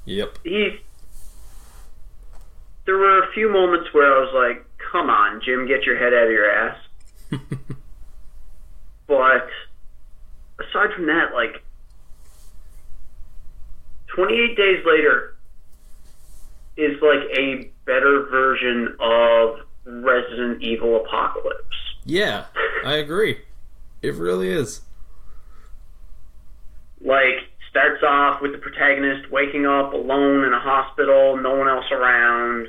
Yep. There were a few moments where I was like, come on, Jim, get your head out of your ass. But aside from that, like, 28 Days Later is like a better version of Resident Evil Apocalypse. Yeah, I agree. It really is. Like, starts off with the protagonist waking up alone in a hospital, no one else around.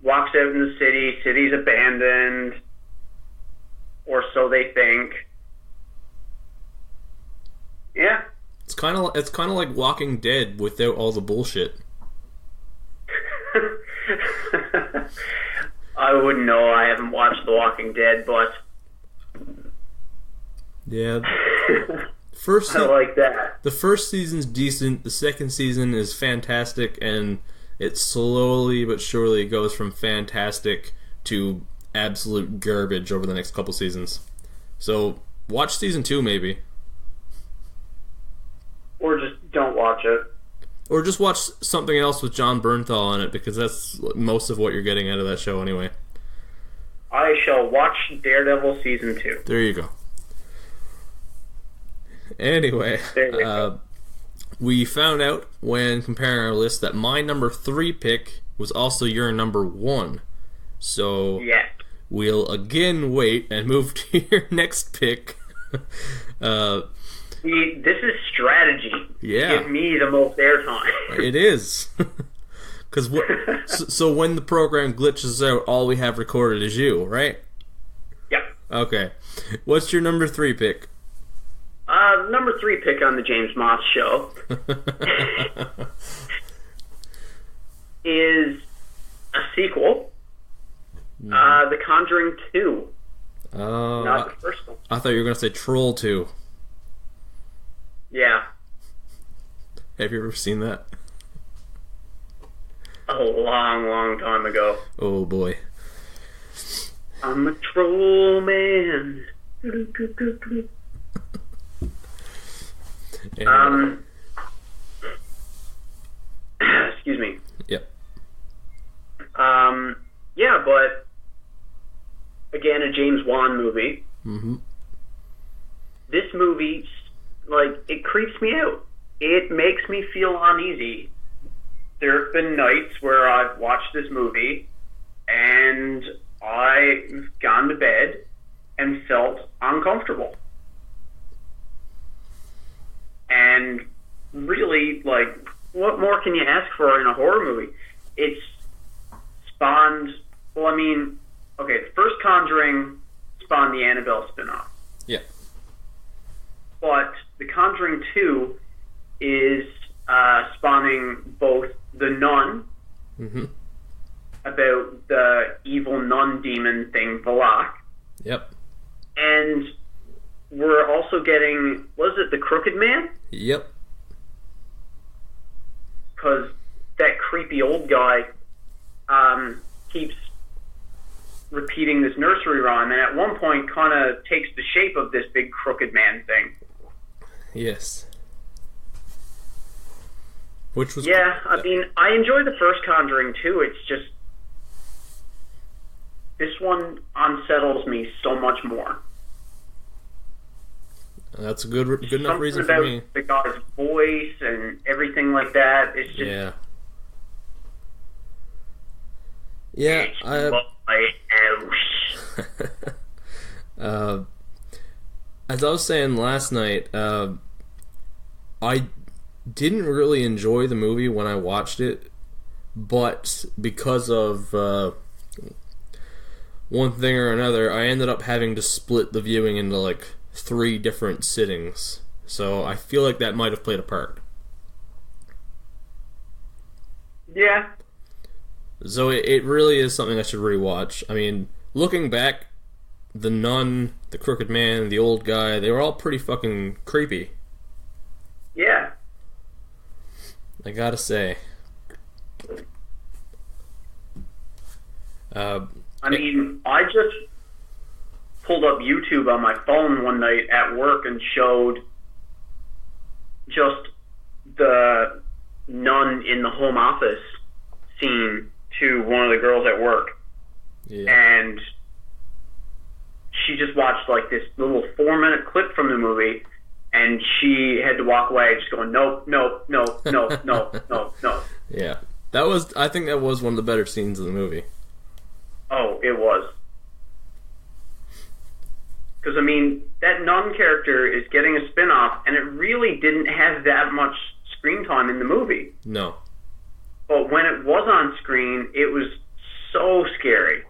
Walks out in the city, city's abandoned, or so they think. Yeah. It's kind of like Walking Dead without all the bullshit. I wouldn't know. I haven't watched The Walking Dead, but yeah. I like that. The first season's decent. The second season is fantastic, and it slowly but surely goes from fantastic to absolute garbage over the next couple seasons. So watch season 2 maybe. Or just don't watch it. Or just watch something else with John Bernthal on it, because that's most of what you're getting out of that show anyway. I shall watch Daredevil season 2. There you go. Anyway, we found out when comparing our list that my number 3 pick was also your number 1. So yeah. We'll again wait and move to your next pick. This is strategy. Yeah. Give me the most airtime. It is. Because so when the program glitches out, all we have recorded is you, right? Yep. Okay. What's your number 3 pick? Number 3 pick on the James Moss show is a sequel. The Conjuring 2. Not the first one. I thought you were going to say Troll 2. Yeah. Have you ever seen that? A long, long time ago. Oh boy. I'm a troll man. Excuse me. Yep. Yeah, but again, a James Wan movie. Mm-hmm. This movie, like, it creeps me out. It makes me feel uneasy. There have been nights where I've watched this movie and I've gone to bed and felt uncomfortable. And really, like, what more can you ask for in a horror movie? It's spawned, well, I mean, okay, the first Conjuring spawned the Annabelle spin-off. Yeah. But The Conjuring 2 is spawning both The Nun, mm-hmm. about the evil nun demon thing, Valak. Yep. And we're also getting, was it The Crooked Man? Yep. Because that creepy old guy keeps repeating this nursery rhyme, and at one point kind of takes the shape of this big crooked man thing. Yes. Which was yeah, I mean, I enjoyed the first Conjuring too. It's just this one unsettles me so much more. That's a good enough reason about for me. The guy's voice and everything like that. It's just yeah. It's my house. As I was saying last night, I didn't really enjoy the movie when I watched it, but because of one thing or another, I ended up having to split the viewing into like 3 different sittings. So I feel like that might have played a part. Yeah. So it really is something I should rewatch. I mean, looking back, the nun, the crooked man, the old guy, they were all pretty fucking creepy. Yeah. I gotta say. I mean, I just pulled up YouTube on my phone one night at work and showed just the nun in the home office scene to one of the girls at work. Yeah. And she just watched like this little 4-minute clip from the movie, and she had to walk away just going, nope, nope, nope, nope, nope, nope, nope. Yeah. I think that was one of the better scenes of the movie. Oh, it was. Because, I mean, that nun character is getting a spin-off, and it really didn't have that much screen time in the movie. No. But when it was on screen, it was so scary.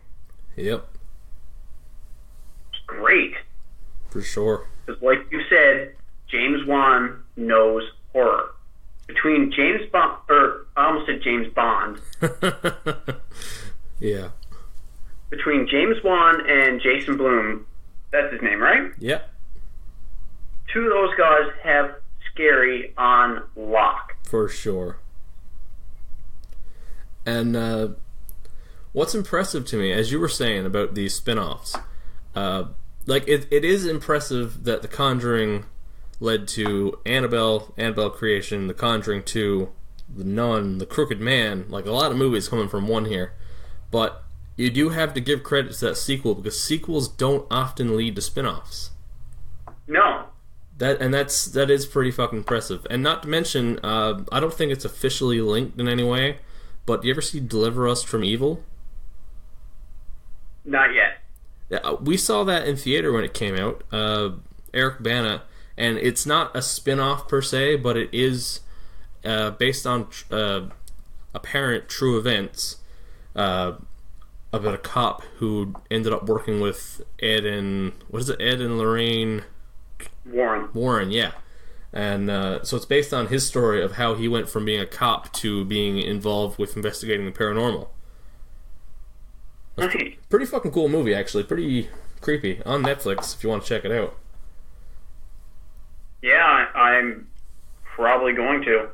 Yep. It's great. For sure. Because, like you said, James Wan knows horror. Between James Bond, or I almost said James Bond. Yeah. Between James Wan and Jason Blum, that's his name, right? Yep. 2 of those guys have scary on lock. For sure. And what's impressive to me, as you were saying about these spin-offs, like it is impressive that The Conjuring led to Annabelle Creation, The Conjuring 2, The Nun, The Crooked Man, like a lot of movies coming from one here. But you do have to give credit to that sequel, because sequels don't often lead to spin-offs. No. That is pretty fucking impressive. And not to mention, I don't think it's officially linked in any way, but do you ever see Deliver Us from Evil? Not yet. Yeah, we saw that in theater when it came out. Eric Bana, and it's not a spin-off per se, but it is based on apparent true events about a cop who ended up working with Ed and Lorraine Warren, yeah. And so it's based on his story of how he went from being a cop to being involved with investigating the paranormal. Okay. Pretty fucking cool movie, actually. Pretty creepy. On Netflix, if you want to check it out. Yeah, I'm probably going to.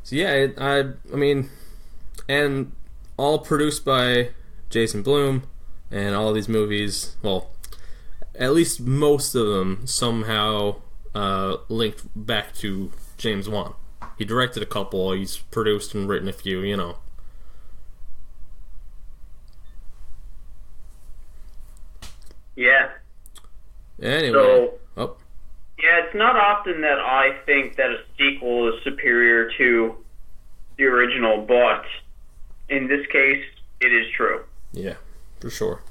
So yeah, I mean, and all produced by Jason Blum, and all these movies, well, at least most of them somehow linked back to James Wan. He directed a couple, he's produced and written a few, you know. Yeah. Anyway. Yeah, it's not often that I think that a sequel is superior to the original, but in this case, it is true. Yeah, for sure.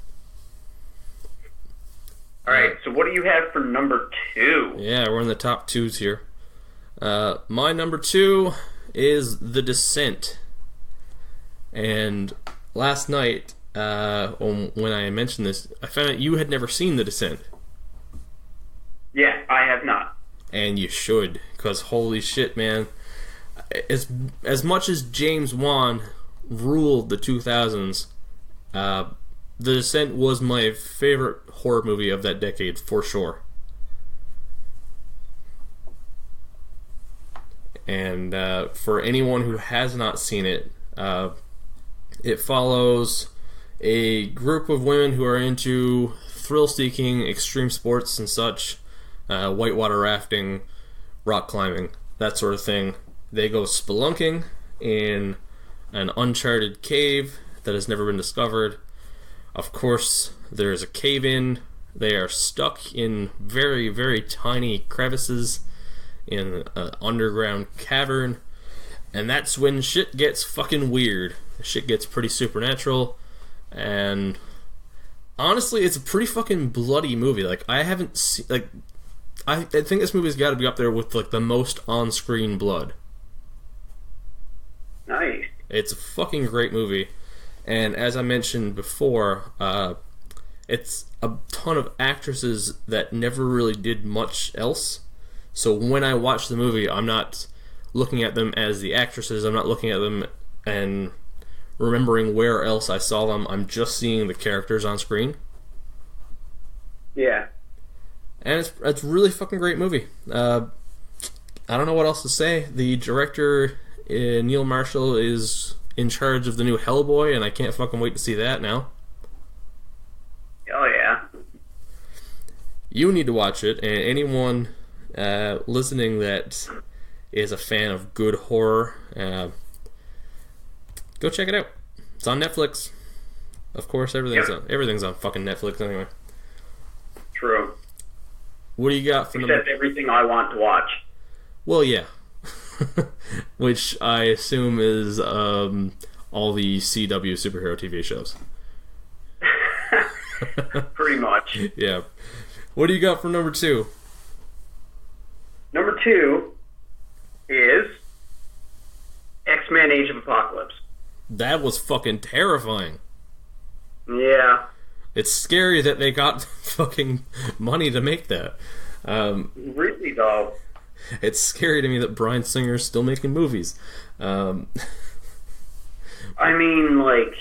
Alright, so what do you have for number 2? Yeah, we're in the top 2s here. My number 2 is The Descent. And last night, when I mentioned this, I found out you had never seen The Descent. Yeah, I have not. And you should, because holy shit, man. As much as James Wan ruled the 2000s, The Descent was my favorite horror movie of that decade, for sure. And for anyone who has not seen it, it follows a group of women who are into thrill-seeking, extreme sports and such, whitewater rafting, rock climbing, that sort of thing. They go spelunking in an uncharted cave that has never been discovered. Of course, there's a cave-in. They are stuck in very, very tiny crevices in an underground cavern. And that's when shit gets fucking weird. Shit gets pretty supernatural. And honestly, it's a pretty fucking bloody movie. Like, I haven't seen... Like, I think this movie's got to be up there with, like, the most on-screen blood. It's a fucking great movie. And as I mentioned before, it's a ton of actresses that never really did much else. So when I watch the movie, I'm not looking at them as the actresses. I'm not looking at them and remembering where else I saw them. I'm just seeing the characters on screen. Yeah. And it's a really fucking great movie. I don't know what else to say. The director, Neil Marshall, is in charge of the new Hellboy, and I can't fucking wait to see that now. Oh, yeah. You need to watch it, and anyone listening that is a fan of good horror, go check it out. It's on Netflix. Of course, everything's on fucking Netflix anyway. True. What do you got for Except everything I want to watch. Well, yeah. Which I assume is all the CW superhero TV shows. Pretty much. Yeah. What do you got for number 2? Number 2 is X-Men Age of Apocalypse. That was fucking terrifying. Yeah. It's scary that they got fucking money to make that. Really, though. It's scary to me that Bryan Singer's still making movies. I mean, like,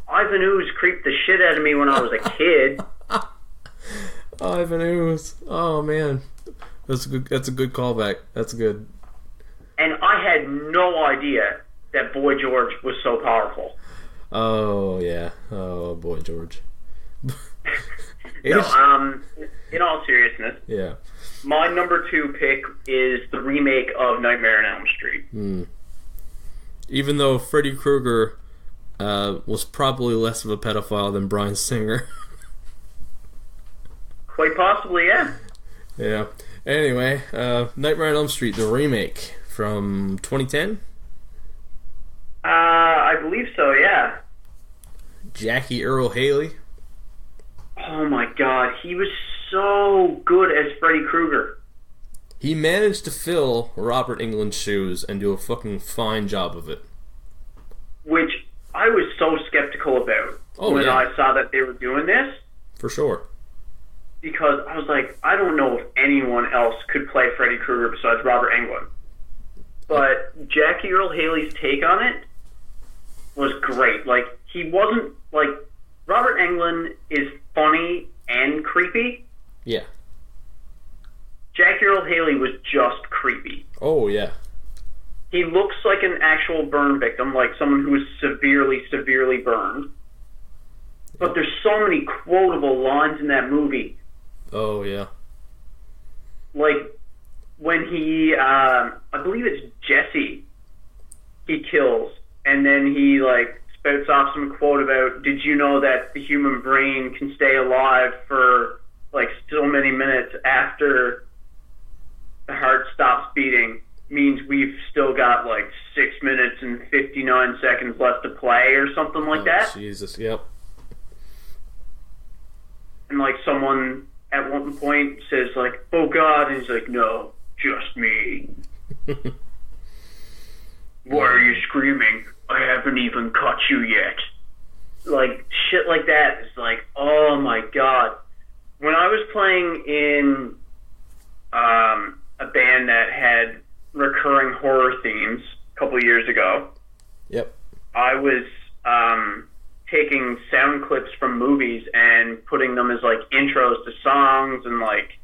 Ivan Ooze creeped the shit out of me when I was a kid. Ivan Ooze. Oh, man. That's a good callback. That's good. And I had no idea that Boy George was so powerful. Oh, yeah. Oh, Boy George. No, in all seriousness, yeah. My number 2 pick is the remake of Nightmare on Elm Street. Even though Freddy Krueger was probably less of a pedophile than Bryan Singer. Quite possibly, yeah. Yeah. Anyway, Nightmare on Elm Street, the remake from 2010? I believe so, yeah. Jackie Earle Haley. Oh my god, he was so good as Freddy Krueger. He managed to fill Robert Englund's shoes and do a fucking fine job of it. Which I was so skeptical about when I saw that they were doing this. For sure. Because I was like, I don't know if anyone else could play Freddy Krueger besides Robert Englund. But Jackie Earle Haley's take on it was great. Like, he wasn't, like, Robert Englund is funny and creepy. Yeah. Jackie Earle Haley was just creepy. Oh, yeah. He looks like an actual burn victim, like someone who is severely, severely burned. But there's so many quotable lines in that movie. Oh, yeah. Like, when he, I believe it's Jesse, he kills, and then he, like, spouts off some quote about, did you know that the human brain can stay alive for, like, so many minutes after the heart stops beating? Means we've still got, like, 6 minutes and 59 seconds left to play or something like that. Jesus, yep. And, like, someone at one point says, like, oh, God, and he's like, no, just me. Why are you screaming? I haven't even caught you yet. Like, shit like that is like, oh, my God. When I was playing in a band that had recurring horror themes a couple years ago, yep, I was taking sound clips from movies and putting them as, like, intros to songs and, like,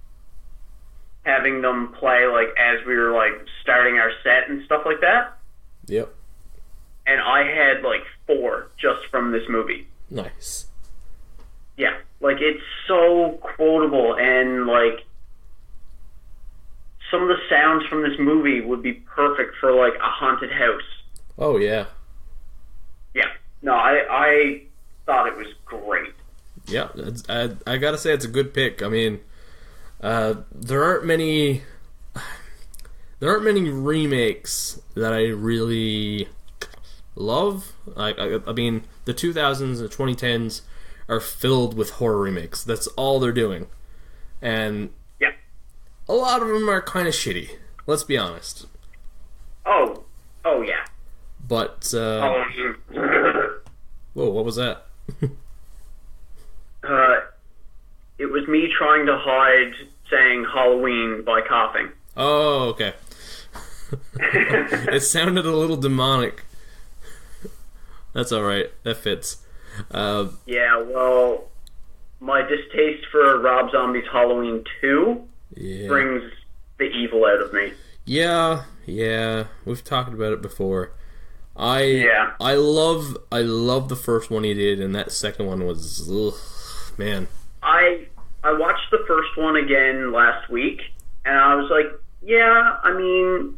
having them play, like, as we were, like, starting our set and stuff like that. Yep. And I had, like, 4 just from this movie. Nice. Yeah. Like, it's so quotable, and, like, some of the sounds from this movie would be perfect for, like, a haunted house. Oh, yeah. Yeah. No, I thought it was great. Yeah, I gotta say it's a good pick. I mean, there aren't many remakes that I really love. I mean, the 2000s and 2010s are filled with horror remakes. That's all they're doing, and yeah, a lot of them are kind of shitty. Let's be honest. Oh yeah. But Halloween. whoa, what was that? It was me trying to hide saying Halloween by coughing. Oh, okay. It sounded a little demonic. That's alright. That fits. Yeah, well, my distaste for Rob Zombie's Halloween 2 brings the evil out of me. Yeah. We've talked about it before. I love the first one he did, and that second one was, man. I watched the first one again last week, and I was like, yeah, I mean,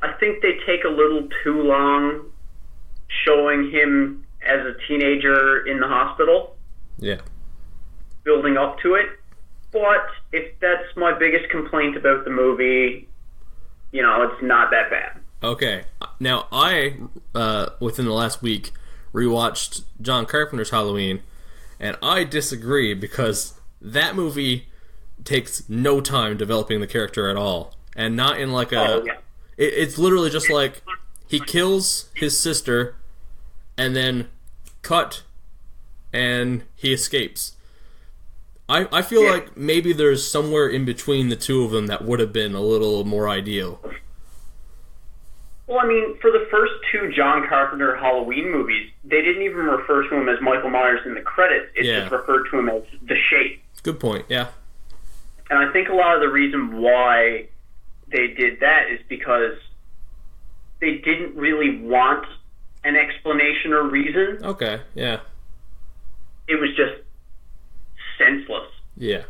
I think they take a little too long showing him as a teenager in the hospital. Yeah. Building up to it. But if that's my biggest complaint about the movie, it's not that bad. Okay. Now, I, within the last week, rewatched John Carpenter's Halloween, and I disagree because that movie takes no time developing the character at all. And not in like a... It's literally just like, he kills his sister, and then cut, and he escapes. I feel like maybe there's somewhere in between the two of them that would have been a little more ideal. Well, I mean, for the first two John Carpenter Halloween movies, they didn't even refer to him as Michael Myers in the credits. It just referred to him as the Shape. Good point, yeah. And I think a lot of the reason why they did that is because they didn't really want an explanation or reason. Okay, yeah. It was just senseless. Yeah.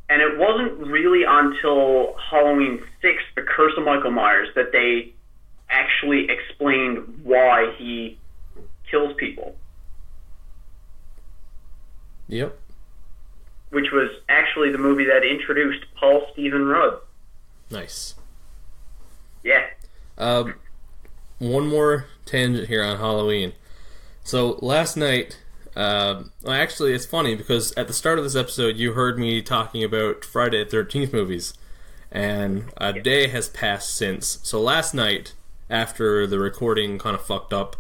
And it wasn't really until Halloween 6, The Curse of Michael Myers, that they actually explained why he kills people. Yep. Which was actually the movie that introduced Paul Stephen Rudd. Nice. Yeah. One more tangent here on Halloween. So last night, actually it's funny because at the start of this episode you heard me talking about Friday the 13th movies, and a day has passed since. So last night, after the recording kind of fucked up,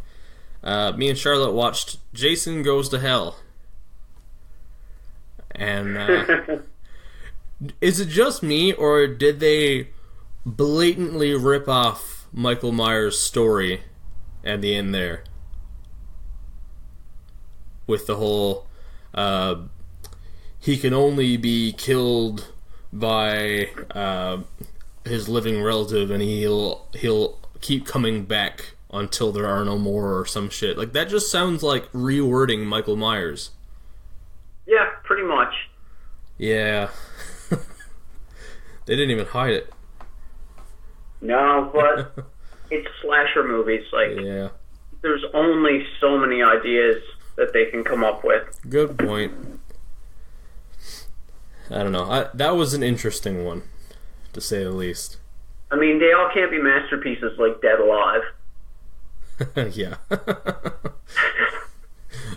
me and Charlotte watched Jason Goes to Hell. And is it just me, or did they blatantly rip off Michael Myers' story at the end there? With the whole, he can only be killed by his living relative, and he'll keep coming back until there are no more, or some shit. Like, that just sounds like rewording Michael Myers. Yeah, pretty much. Yeah. They didn't even hide it. No, but it's slasher movies. Like, there's only so many ideas that they can come up with. Good point. I don't know. That was an interesting one, to say the least. I mean, they all can't be masterpieces like Dead Alive. Yeah.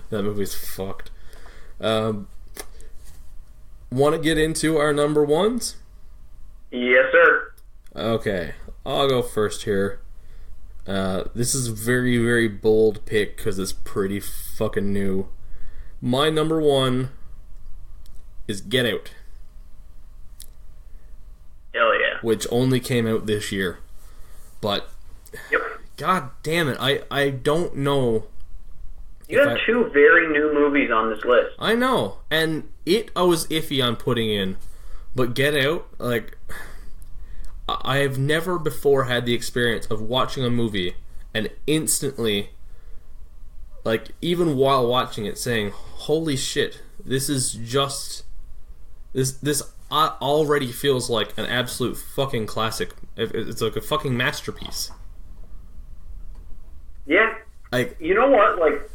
That movie's fucked. Want to get into our number ones? Yes, sir. Okay, I'll go first here. This is a very, very bold pick because it's pretty fucking new. My number one is Get Out. Hell yeah. Which only came out this year. But, god damn it, I don't know. You have two very new movies on this list. I know, and I was iffy on putting in, but Get Out, like, I have never before had the experience of watching a movie and instantly, like, even while watching it, saying, holy shit, this is just, this already feels like an absolute fucking classic. It's like a fucking masterpiece. Yeah. Like, you know what, like,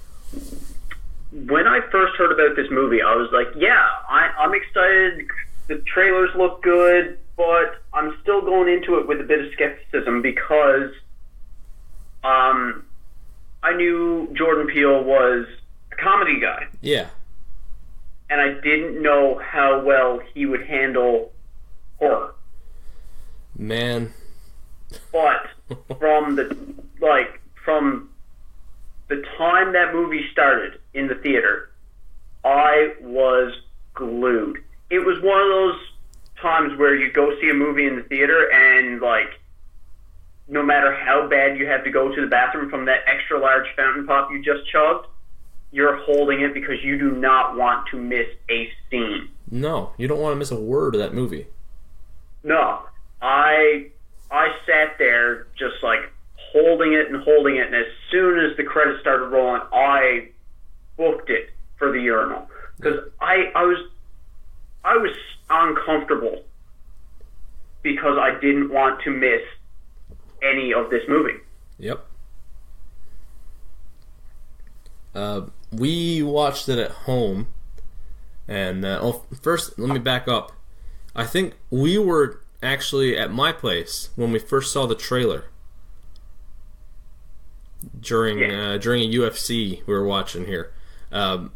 when I first heard about this movie, I was like, yeah, I'm excited, the trailers look good, but I'm still going into it with a bit of skepticism because I knew Jordan Peele was a comedy guy. Yeah. And I didn't know how well he would handle horror. Man. But from the, like, from the time that movie started in the theater, I was glued. It was one of those times where you go see a movie in the theater and, like, no matter how bad you have to go to the bathroom from that extra large fountain pop you just chugged, you're holding it because you do not want to miss a scene. No, you don't want to miss a word of that movie. No. I sat there just, like, holding it, and as soon as the credits started rolling, I booked it for the urinal. Because I was uncomfortable because I didn't want to miss any of this movie. Yep. We watched it at home, and first, let me back up. I think we were actually at my place when we first saw the trailer during a UFC we were watching here. Yep.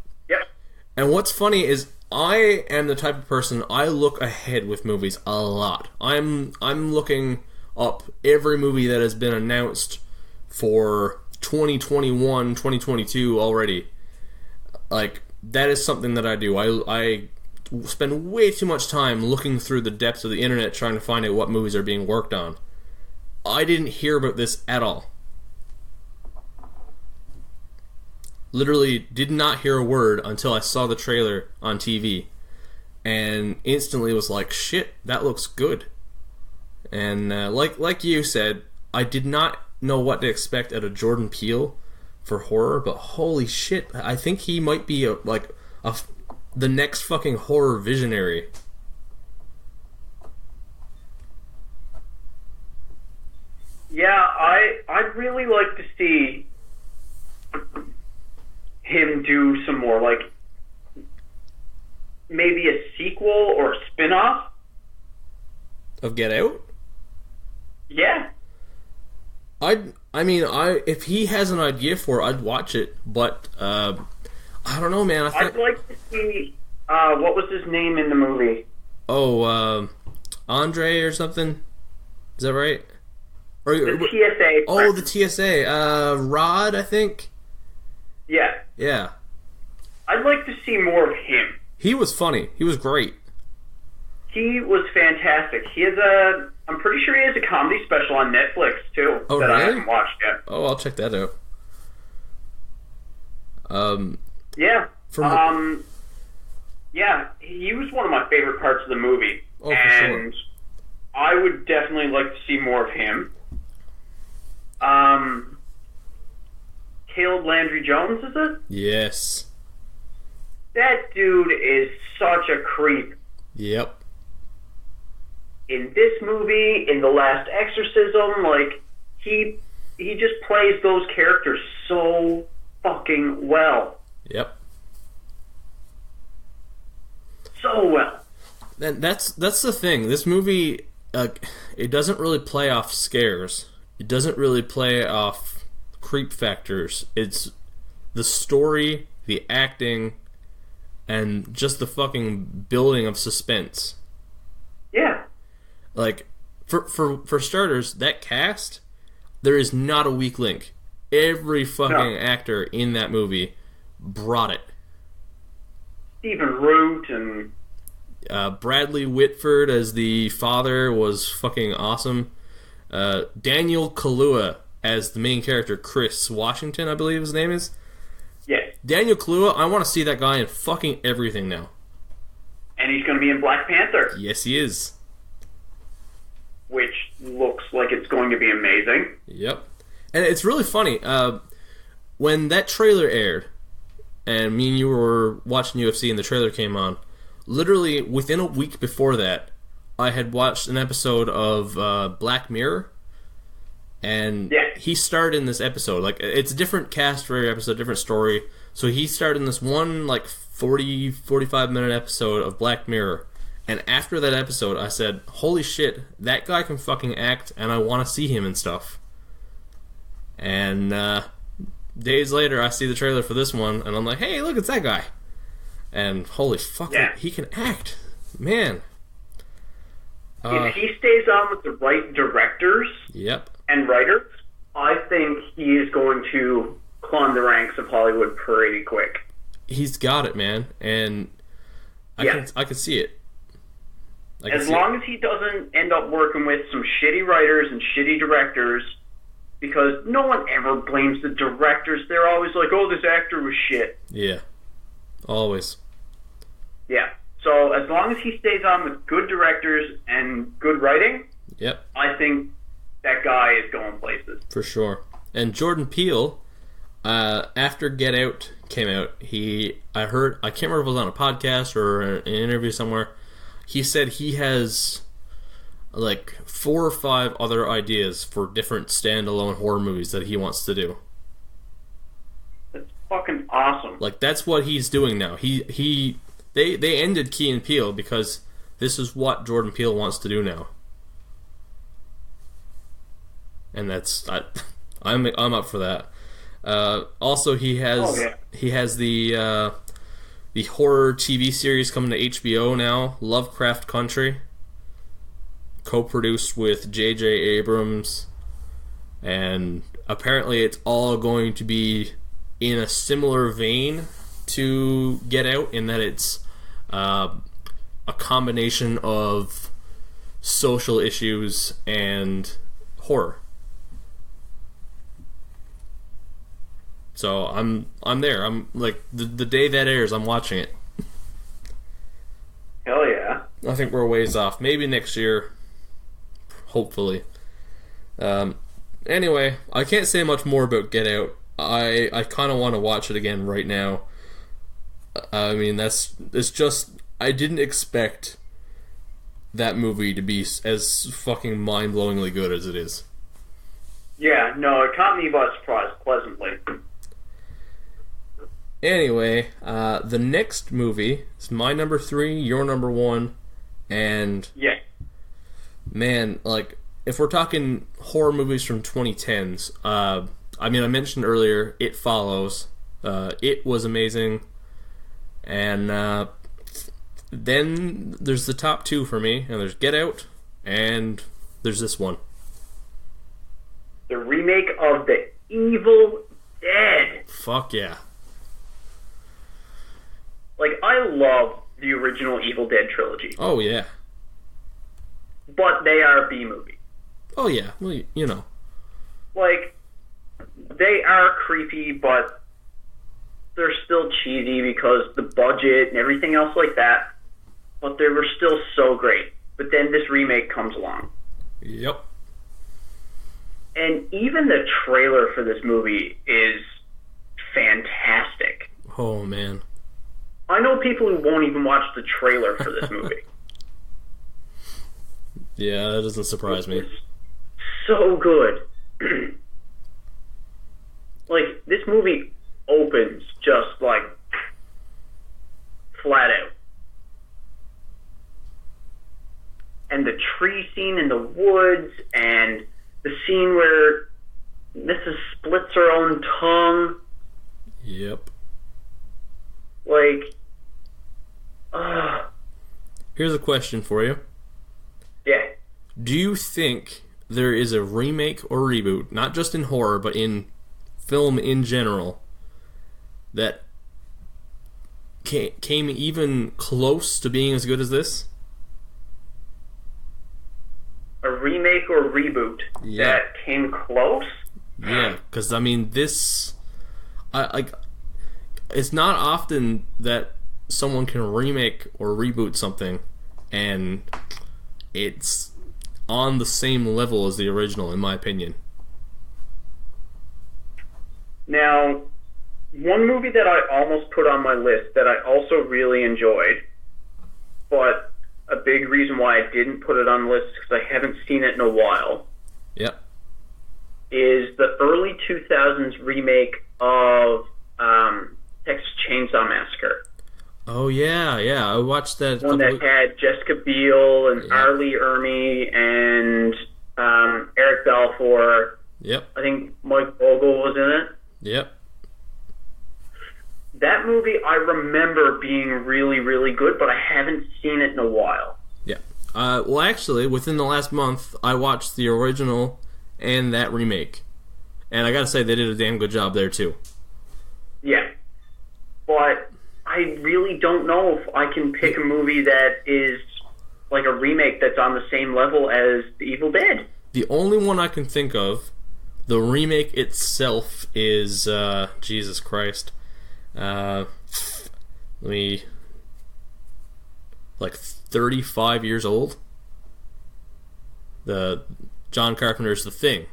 And what's funny is I am the type of person, I look ahead with movies a lot. I'm looking up every movie that has been announced for 2021, 2022 already. Like, that is something that I do. I spend way too much time looking through the depths of the internet trying to find out what movies are being worked on. I didn't hear about this at all. Literally did not hear a word until I saw the trailer on TV, and instantly was like, shit, that looks good. And like you said, I did not know what to expect out of Jordan Peele for horror, but holy shit, I think he might be the next fucking horror visionary. Yeah, I'd really like to see him do some more, like, maybe a sequel or a spin-off of Get Out? Yeah. If he has an idea for it, I'd watch it, but I don't know, man. I'd like to see what was his name in the movie? Oh, Andre or something? Is that right? Or, the TSA. Oh, the TSA. Rod, I think? Yeah. Yeah. I'd like to see more of him. He was funny. He was great. He was fantastic. I'm pretty sure he has a comedy special on Netflix, too, that really? I haven't watched yet. Oh, I'll check that out. Yeah. Yeah, he was one of my favorite parts of the movie. Oh, for sure. And I would definitely like to see more of him. Caleb Landry Jones, is it? Yes. That dude is such a creep. Yep. In this movie, in The Last Exorcism, like, he just plays those characters so fucking well. Yep. So well. And that's the thing. This movie, it doesn't really play off scares. It doesn't really play off creep factors. It's the story, the acting, and just the fucking building of suspense. Yeah. Like, for starters, that cast, there is not a weak link. Every fucking actor in that movie brought it. Stephen Root and Bradley Whitford as the father was fucking awesome. Daniel Kaluuya as the main character, Chris Washington, I believe his name is. Yeah. Daniel Kaluuya, I want to see that guy in fucking everything now. And he's going to be in Black Panther. Yes, he is. Which looks like it's going to be amazing. Yep. And it's really funny. When that trailer aired, and me and you were watching UFC and the trailer came on, literally within a week before that, I had watched an episode of Black Mirror, and he starred in this episode. Like, it's a different cast for every episode, different story. So he starred in this one, like, 45 minute episode of Black Mirror. And after that episode, I said, holy shit, that guy can fucking act, and I want to see him and stuff. And days later, I see the trailer for this one, and I'm like, hey, look, it's that guy. And holy fuck, he can act. Man. If he stays on with the right directors and writers, I think he is going to climb the ranks of Hollywood pretty quick. He's got it, man, and I can see it. As long as he doesn't end up working with some shitty writers and shitty directors, because no one ever blames the directors. They're always like, oh, this actor was shit. Yeah. Always. Yeah. So as long as he stays on with good directors and good writing, yep, I think that guy is going places. For sure. And Jordan Peele, after Get Out came out, I can't remember if it was on a podcast or an interview somewhere, he said he has like 4 or 5 other ideas for different standalone horror movies that he wants to do. That's fucking awesome. Like, that's what he's doing now. They ended Key and Peele because this is what Jordan Peele wants to do now. And I'm up for that. Also, he has the horror TV series coming to HBO now, Lovecraft Country, co-produced with J.J. Abrams, and apparently it's all going to be in a similar vein to Get Out, in that it's a combination of social issues and horror. So I'm there. I'm like, the day that airs, I'm watching it. Hell yeah. I think we're a ways off. Maybe next year. Hopefully. Anyway, I can't say much more about Get Out. I kind of want to watch it again right now. I mean, it's just, I didn't expect that movie to be as fucking mind-blowingly good as it is. Yeah, no, it caught me by surprise, pleasantly. Anyway, the next movie is my number 3, your number 1, and... Yeah. Man, like, if we're talking horror movies from 2010s, I mean, I mentioned earlier, It Follows. It was amazing. And then there's the top 2 for me, and there's Get Out, and there's this one. The remake of The Evil Dead. Fuck yeah. Like, I love the original Evil Dead trilogy. Oh, yeah. But they are a B-movie. Oh, yeah. Well, you know. Like, they are creepy, but they're still cheesy because the budget and everything else like that. But they were still so great. But then this remake comes along. Yep. And even the trailer for this movie is fantastic. Oh, man. I know people who won't even watch the trailer for this movie. Yeah, that doesn't surprise me. It's so good. Like, this movie opens just, like, flat out. And the tree scene in the woods, and the scene where Mrs. splits her own tongue. Yep. Like, here's a question for you. Yeah. Do you think there is a remake or reboot, not just in horror, but in film in general, that came even close to being as good as this? A remake or reboot that came close? Yeah, because, I mean, this... it's not often that someone can remake or reboot something and it's on the same level as the original, in my opinion. Now, one movie that I almost put on my list that I also really enjoyed, but a big reason why I didn't put it on the list is because I haven't seen it in a while. Yep. Is the early 2000s remake of Texas Chainsaw Massacre. Oh, yeah. I watched that. One that had Jessica Biel and R. Lee Ermey and Eric Balfour. Yep. I think Mike Vogel was in it. Yep. That movie I remember being really, really good, but I haven't seen it in a while. Yeah. Well, actually, within the last month, I watched the original and that remake. And I gotta say, they did a damn good job there, too. Yeah. But I really don't know if I can pick a movie that is like a remake that's on the same level as The Evil Dead. The only one I can think of, the remake itself is, Jesus Christ. Let me... Like 35 years old. The John Carpenter's The Thing.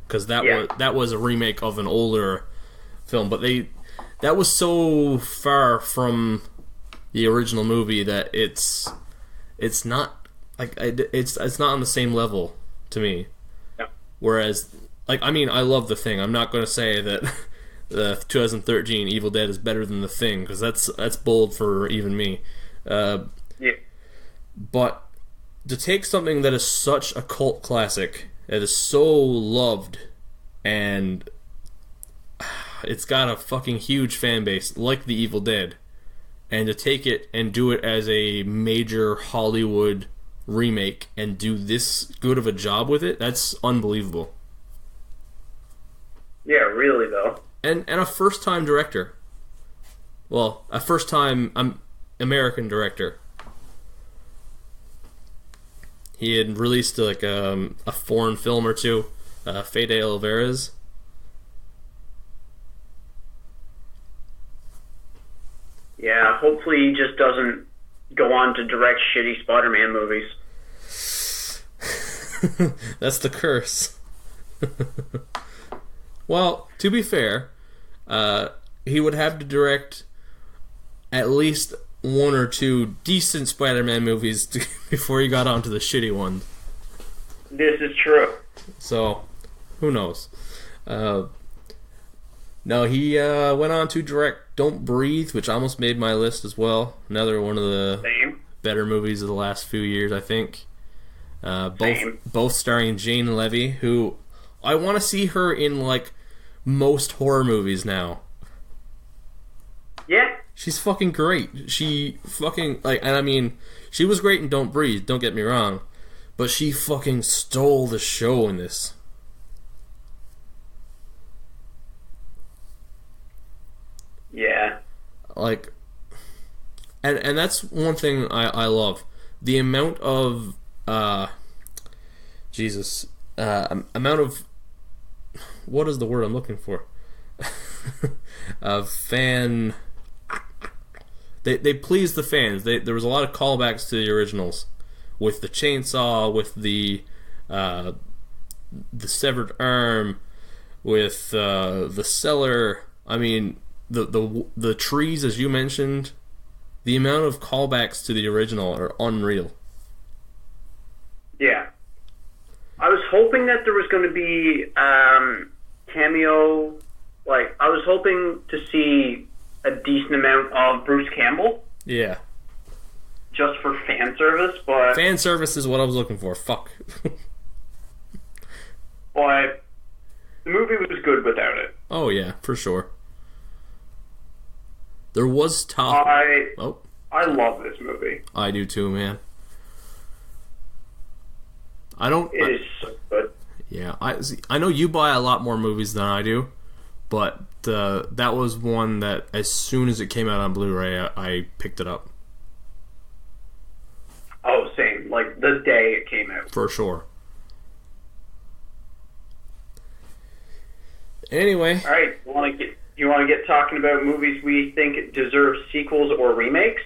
Because that was a remake of an older film. But that was so far from the original movie that it's not like it's not on the same level to me. Yeah. Whereas, like, I mean, I love The Thing. I'm not going to say that the 2013 Evil Dead is better than The Thing, because that's bold for even me. Yeah. But to take something that is such a cult classic, that is so loved, and it's got a fucking huge fan base like The Evil Dead, and to take it and do it as a major Hollywood remake and do this good of a job with it, that's unbelievable. Yeah, really though. And a first-time director. Well, a first-time American director. He had released like a foreign film or two, Fede Alvarez. Yeah, hopefully he just doesn't go on to direct shitty Spider-Man movies. That's the curse. Well, to be fair, he would have to direct at least one or two decent Spider-Man movies before he got onto the shitty ones. This is true. So, who knows? No, he went on to direct Don't Breathe, which almost made my list as well. Another one of the better movies of the last few years, I think. Both starring Jane Levy, who I want to see her in like most horror movies now. Yeah. She's fucking great. She fucking, like, and I mean, she was great in Don't Breathe, don't get me wrong, but she fucking stole the show in this. Yeah. Like, and that's one thing I love. The amount of, amount of, what is the word I'm looking for? Fan... They pleased the fans. There was a lot of callbacks to the originals, with the chainsaw, with the severed arm, with the cellar. I mean, the trees, as you mentioned. The amount of callbacks to the original are unreal. Yeah, I was hoping that there was going to be cameo. Like, I was hoping to see a decent amount of Bruce Campbell. Yeah. Just for fan service, but... Fan service is what I was looking for. Fuck. But the movie was good without it. Oh, yeah, for sure. There was talk... I love this movie. I do too, man. It is so good. Yeah, I know you buy a lot more movies than I do, but that was one that as soon as it came out on Blu-ray, I picked it up. Oh, same. Like, the day it came out. For sure. Anyway. Alright, you want to get talking about movies we think deserve sequels or remakes?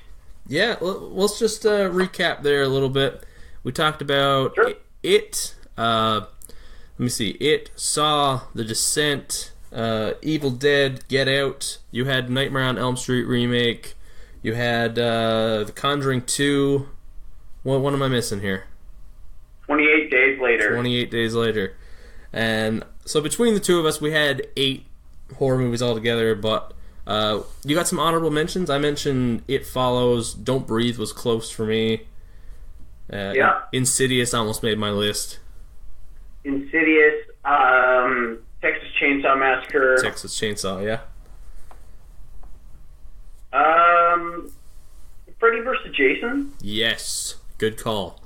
Yeah, let's just recap there a little bit. We talked about It. Let me see. It, Saw, The Descent, Evil Dead, Get Out. You had Nightmare on Elm Street remake. You had The Conjuring 2. What am I missing here? 28 Days Later. 28 Days Later. And so between the two of us, we had 8 horror movies altogether, but you got some honorable mentions. I mentioned It Follows. Don't Breathe was close for me. Yeah. Insidious almost made my list. Insidious, Texas Chainsaw Massacre. Texas Chainsaw, yeah. Freddy vs. Jason. Yes, good call.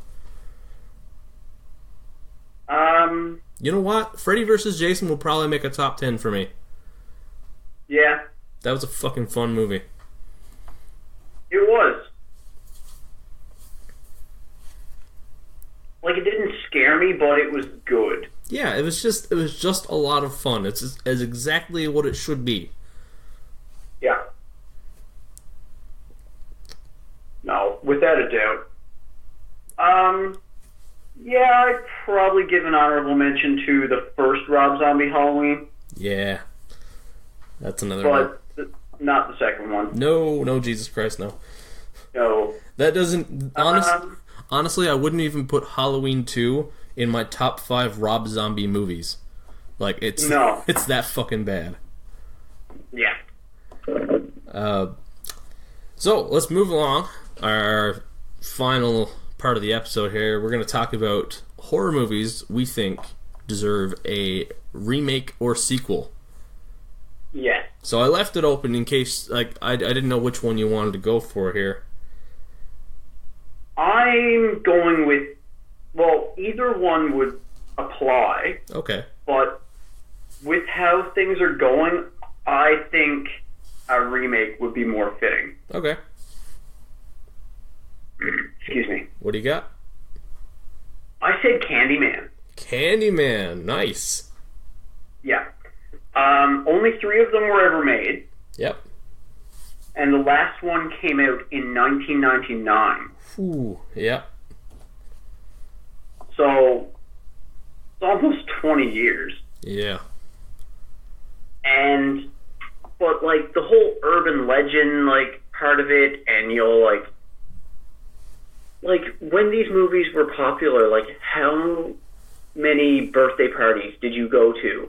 You know what? Freddy vs. Jason will probably make a top 10 for me. Yeah. That was a fucking fun movie. It was. Like, it didn't scare me, but it was good. Yeah, it was just a lot of fun. It's exactly what it should be. Yeah. No, without a doubt. Yeah, I'd probably give an honorable mention to the first Rob Zombie Halloween. Yeah. That's another one. But not the second one. No, Jesus Christ, no. No. That doesn't... Honestly, I wouldn't even put Halloween 2 in my top 5 Rob Zombie movies. Like, it's that fucking bad. Yeah. So, let's move along. Our final part of the episode here, we're going to talk about horror movies we think deserve a remake or sequel. Yeah. So I left it open in case, like, I didn't know which one you wanted to go for here. I'm going with, well, either one would apply. Okay. But with how things are going, I think a remake would be more fitting. Okay. Excuse me. What do you got? I said Candyman. Candyman. Nice. Yeah. Only 3 of them were ever made. Yep. And the last one came out in 1999. Ooh, yep. So, it's almost 20 years. Yeah. But, like, the whole urban legend, like, part of it, and you'll, like, when these movies were popular, like, how many birthday parties did you go to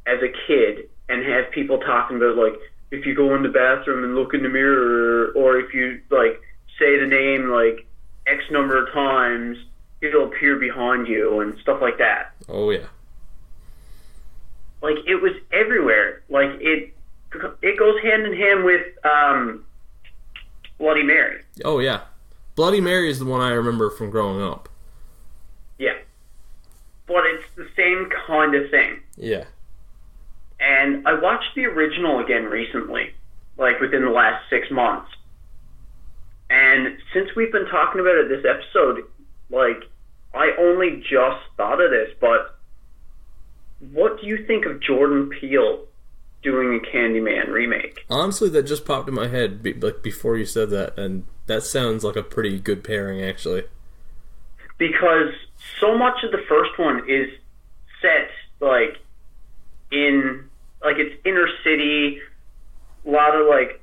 as a kid and have people talking about, like, if you go in the bathroom and look in the mirror, or if you, like, say the name, like, X number of times, it'll appear behind you and stuff like that. Oh, yeah. Like, it was everywhere. Like, it goes hand in hand with Bloody Mary. Oh, yeah. Bloody Mary is the one I remember from growing up. Yeah. But it's the same kind of thing. Yeah. And I watched the original again recently, like within the last 6 months. And since we've been talking about it this episode, like, I only just thought of this, but what do you think of Jordan Peele doing a Candyman remake? Honestly, that just popped in my head like before you said that, and that sounds like a pretty good pairing, actually. Because so much of the first one is set, like, in, like, it's inner city, a lot of, like,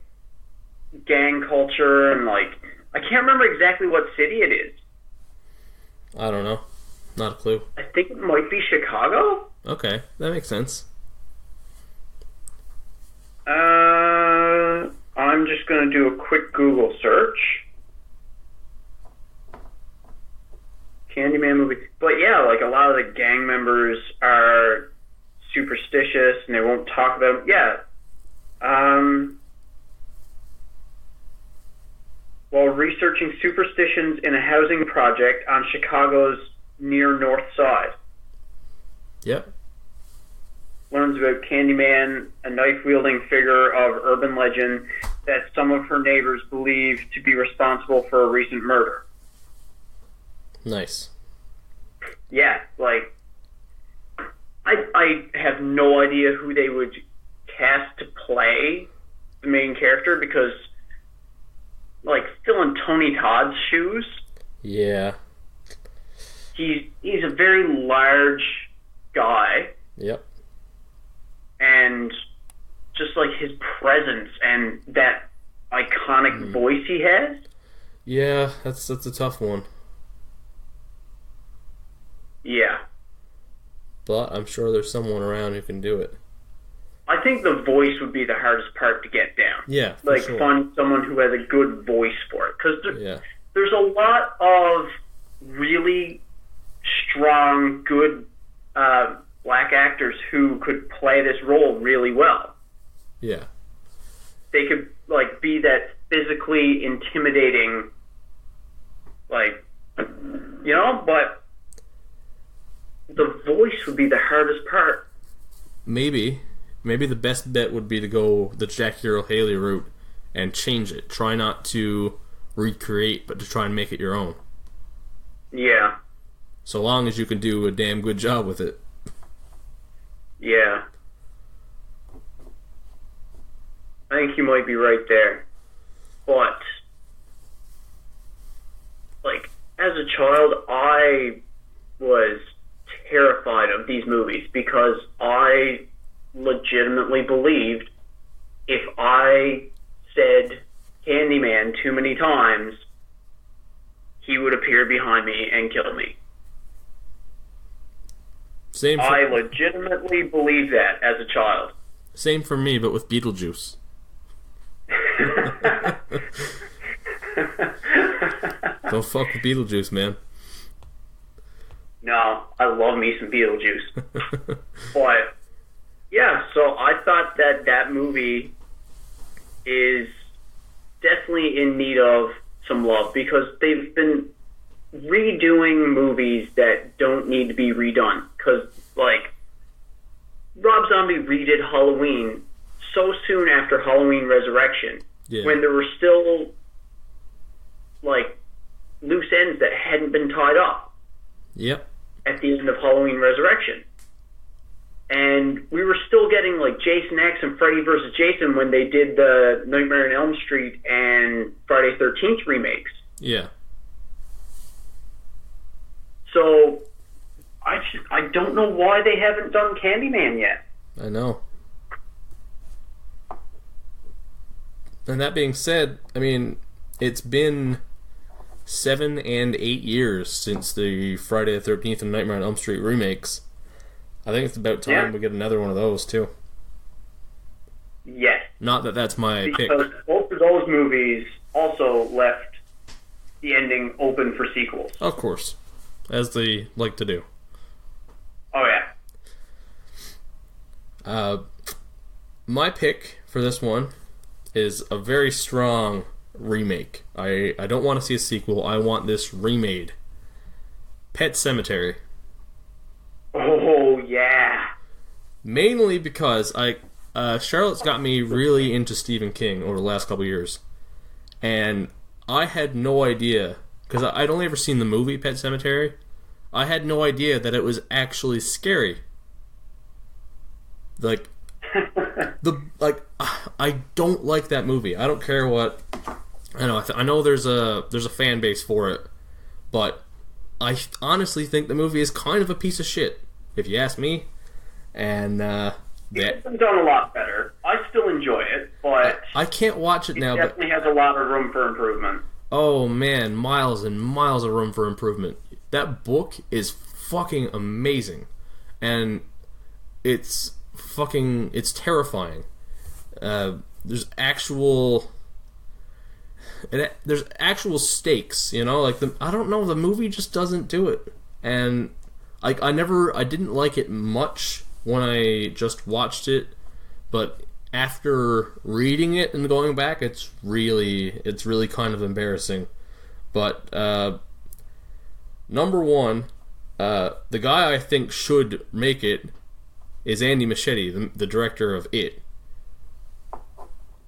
gang culture, and, like, I can't remember exactly what city it is. I don't know. Not a clue. I think it might be Chicago? Okay, that makes sense. I'm just going to do a quick Google search. Candyman movie. But yeah, like, a lot of the gang members are superstitious and they won't talk about them. Yeah. While researching superstitions in a housing project on Chicago's near North Side. Yep. Learns about Candyman, a knife-wielding figure of urban legend that some of her neighbors believe to be responsible for a recent murder. Nice. Yeah, like, I have no idea who they would cast to play the main character, because, like, fill in Tony Todd's shoes. Yeah. He's a very large guy. Yep. And just, like, his presence and that iconic voice he has. Yeah, that's a tough one. Yeah. But I'm sure there's someone around who can do it. I think the voice would be the hardest part to get down. Yeah, for like, sure. Find someone who has a good voice for it. Because there's a lot of really strong, good black actors who could play this role really well. Yeah. They could, like, be that physically intimidating, like, you know, but the voice would be the hardest part. Maybe the best bet would be to go the Jackie Earle Haley route and change it. Try not to recreate, but to try and make it your own. Yeah. So long as you can do a damn good job with it. Yeah. I think you might be right there. But, like, as a child, I was terrified of these movies because I legitimately believed if I said Candyman too many times, he would appear behind me and kill me. I legitimately believed that as a child. Same for me, but with Beetlejuice. Don't fuck with Beetlejuice, man. No, I love me some Beetlejuice. But, yeah, so I thought that movie is definitely in need of some love because they've been redoing movies that don't need to be redone. Because, like, Rob Zombie redid Halloween so soon after Halloween Resurrection when there were still, like, loose ends that hadn't been tied up. Yep. At the end of Halloween Resurrection. And we were still getting, like, Jason X and Freddy vs. Jason when they did the Nightmare on Elm Street and Friday 13th remakes. Yeah. So, I don't know why they haven't done Candyman yet. I know. And that being said, I mean, it's been 7 and 8 years since the Friday the 13th and Nightmare on Elm Street remakes. I think it's about time we get another one of those, too. Yes. Not that that's my pick. Because both of those movies also left the ending open for sequels. Of course. As they like to do. Oh, yeah. My pick for this one is a very strong remake. I don't want to see a sequel. I want this remade. Pet Sematary. Oh, yeah. Mainly because Charlotte's got me really into Stephen King over the last couple years. And I had no idea, because I'd only ever seen the movie Pet Sematary. I had no idea that it was actually scary. Like, I don't like that movie. I don't care what. I know. I know there's a fan base for it, but I honestly think the movie is kind of a piece of shit, if you ask me. And it's been done a lot better. I still enjoy it, but I can't watch it now. It definitely has a lot of room for improvement. Oh man, miles and miles of room for improvement. That book is fucking amazing, and it's terrifying. There's actual stakes, you know. Like I don't know, the movie just doesn't do it, and I didn't like it much when I just watched it, but after reading it and going back, it's really kind of embarrassing. But number one, the guy I think should make it is Andy Muschietti, the director of It.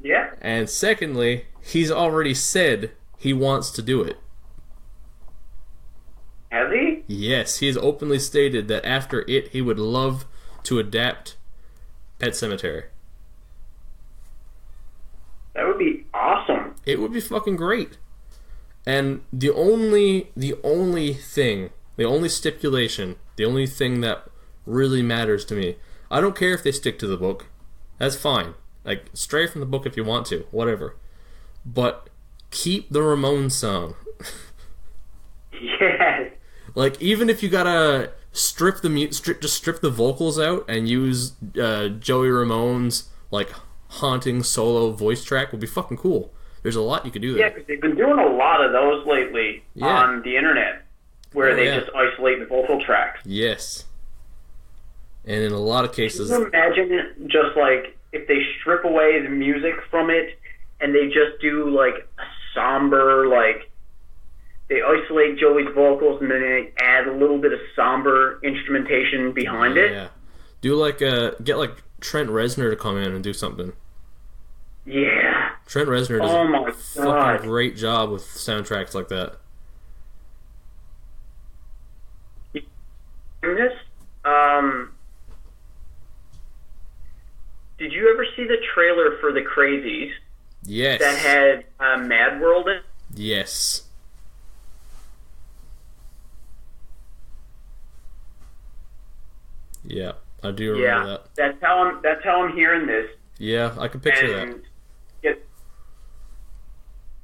Yeah. And secondly, he's already said he wants to do it. Has he? Yes, he has openly stated that after It, he would love to adapt Pet Sematary. That would be awesome. It would be fucking great. And the only stipulation, the only thing that really matters to me, I don't care if they stick to the book. That's fine. Like, stray from the book if you want to, whatever. But keep the Ramones song. Yes. Like, even if you gotta strip the vocals out and use Joey Ramone's like haunting solo voice track, would be fucking cool. There's a lot you could do there. Yeah, because they've been doing a lot of those lately on the internet, where they just isolate the vocal tracks. Yes. And in a lot of cases... Can you imagine just, like, if they strip away the music from it, and they just do, like, a somber, like, they isolate Joey's vocals and then they add a little bit of somber instrumentation behind it. Yeah. Do get like Trent Reznor to come in and do something. Yeah. Trent Reznor does a fucking great job with soundtracks like that. This, did you ever see the trailer for The Crazies? Yes. That had Mad World in? Yes. Yeah, I do remember that. That's how I'm hearing this. Yeah, I can picture that.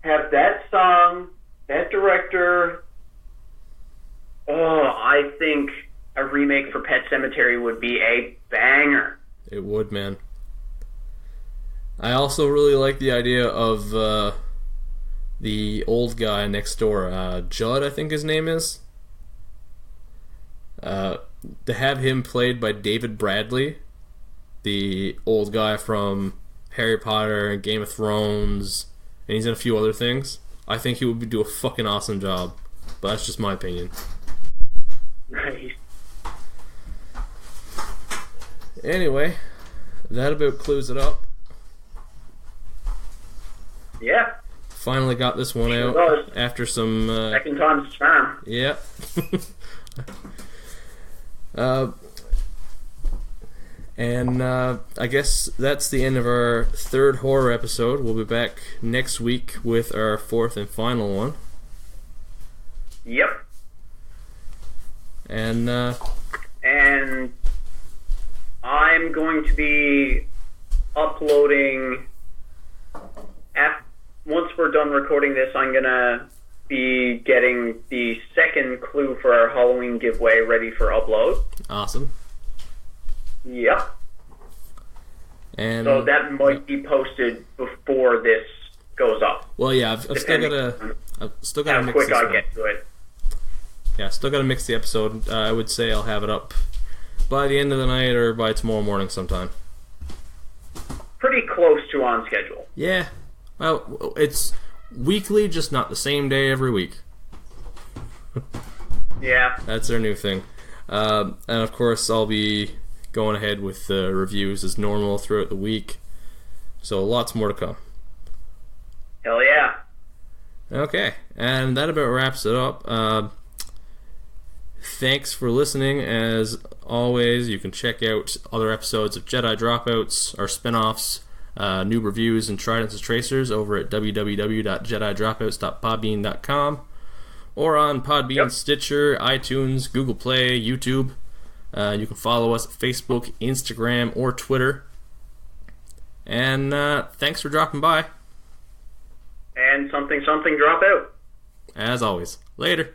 Have that song, that director. Oh, I think a remake for Pet Sematary would be a banger. It would, man. I also really like the idea of the old guy next door, Judd, I think his name is. To have him played by David Bradley, the old guy from Harry Potter and Game of Thrones, and he's in a few other things. I think he would do a fucking awesome job, but that's just my opinion. Right. Anyway, that about clues it up. Yeah. Finally got this one out after some... second time's a charm. Yeah. And I guess that's the end of our third horror episode. We'll be back next week with our fourth and final one. Yep. And I'm going to be uploading... Once we're done recording this, I'm going to be getting the second clue for our Halloween giveaway ready for upload. Awesome. Yep. And so that might be posted before this goes up. Well, yeah, I've still got to mix quick this I'll one. get to it. Yeah, still got to mix the episode. I would say I'll have it up by the end of the night or by tomorrow morning sometime. Pretty close to on schedule. Yeah. Well, it's weekly, just not the same day every week. Yeah. That's our new thing. And of course, I'll be going ahead with the reviews as normal throughout the week. So lots more to come. Hell yeah. Okay, and that about wraps it up. Thanks for listening. As always, you can check out other episodes of Jedi Dropouts, our spin-offs, new reviews, and Tridents and Tracers over at www.jedidropouts.podbean.com or on Podbean, Stitcher, iTunes, Google Play, YouTube. You can follow us at Facebook, Instagram, or Twitter. And thanks for dropping by. And something drop out. As always. Later.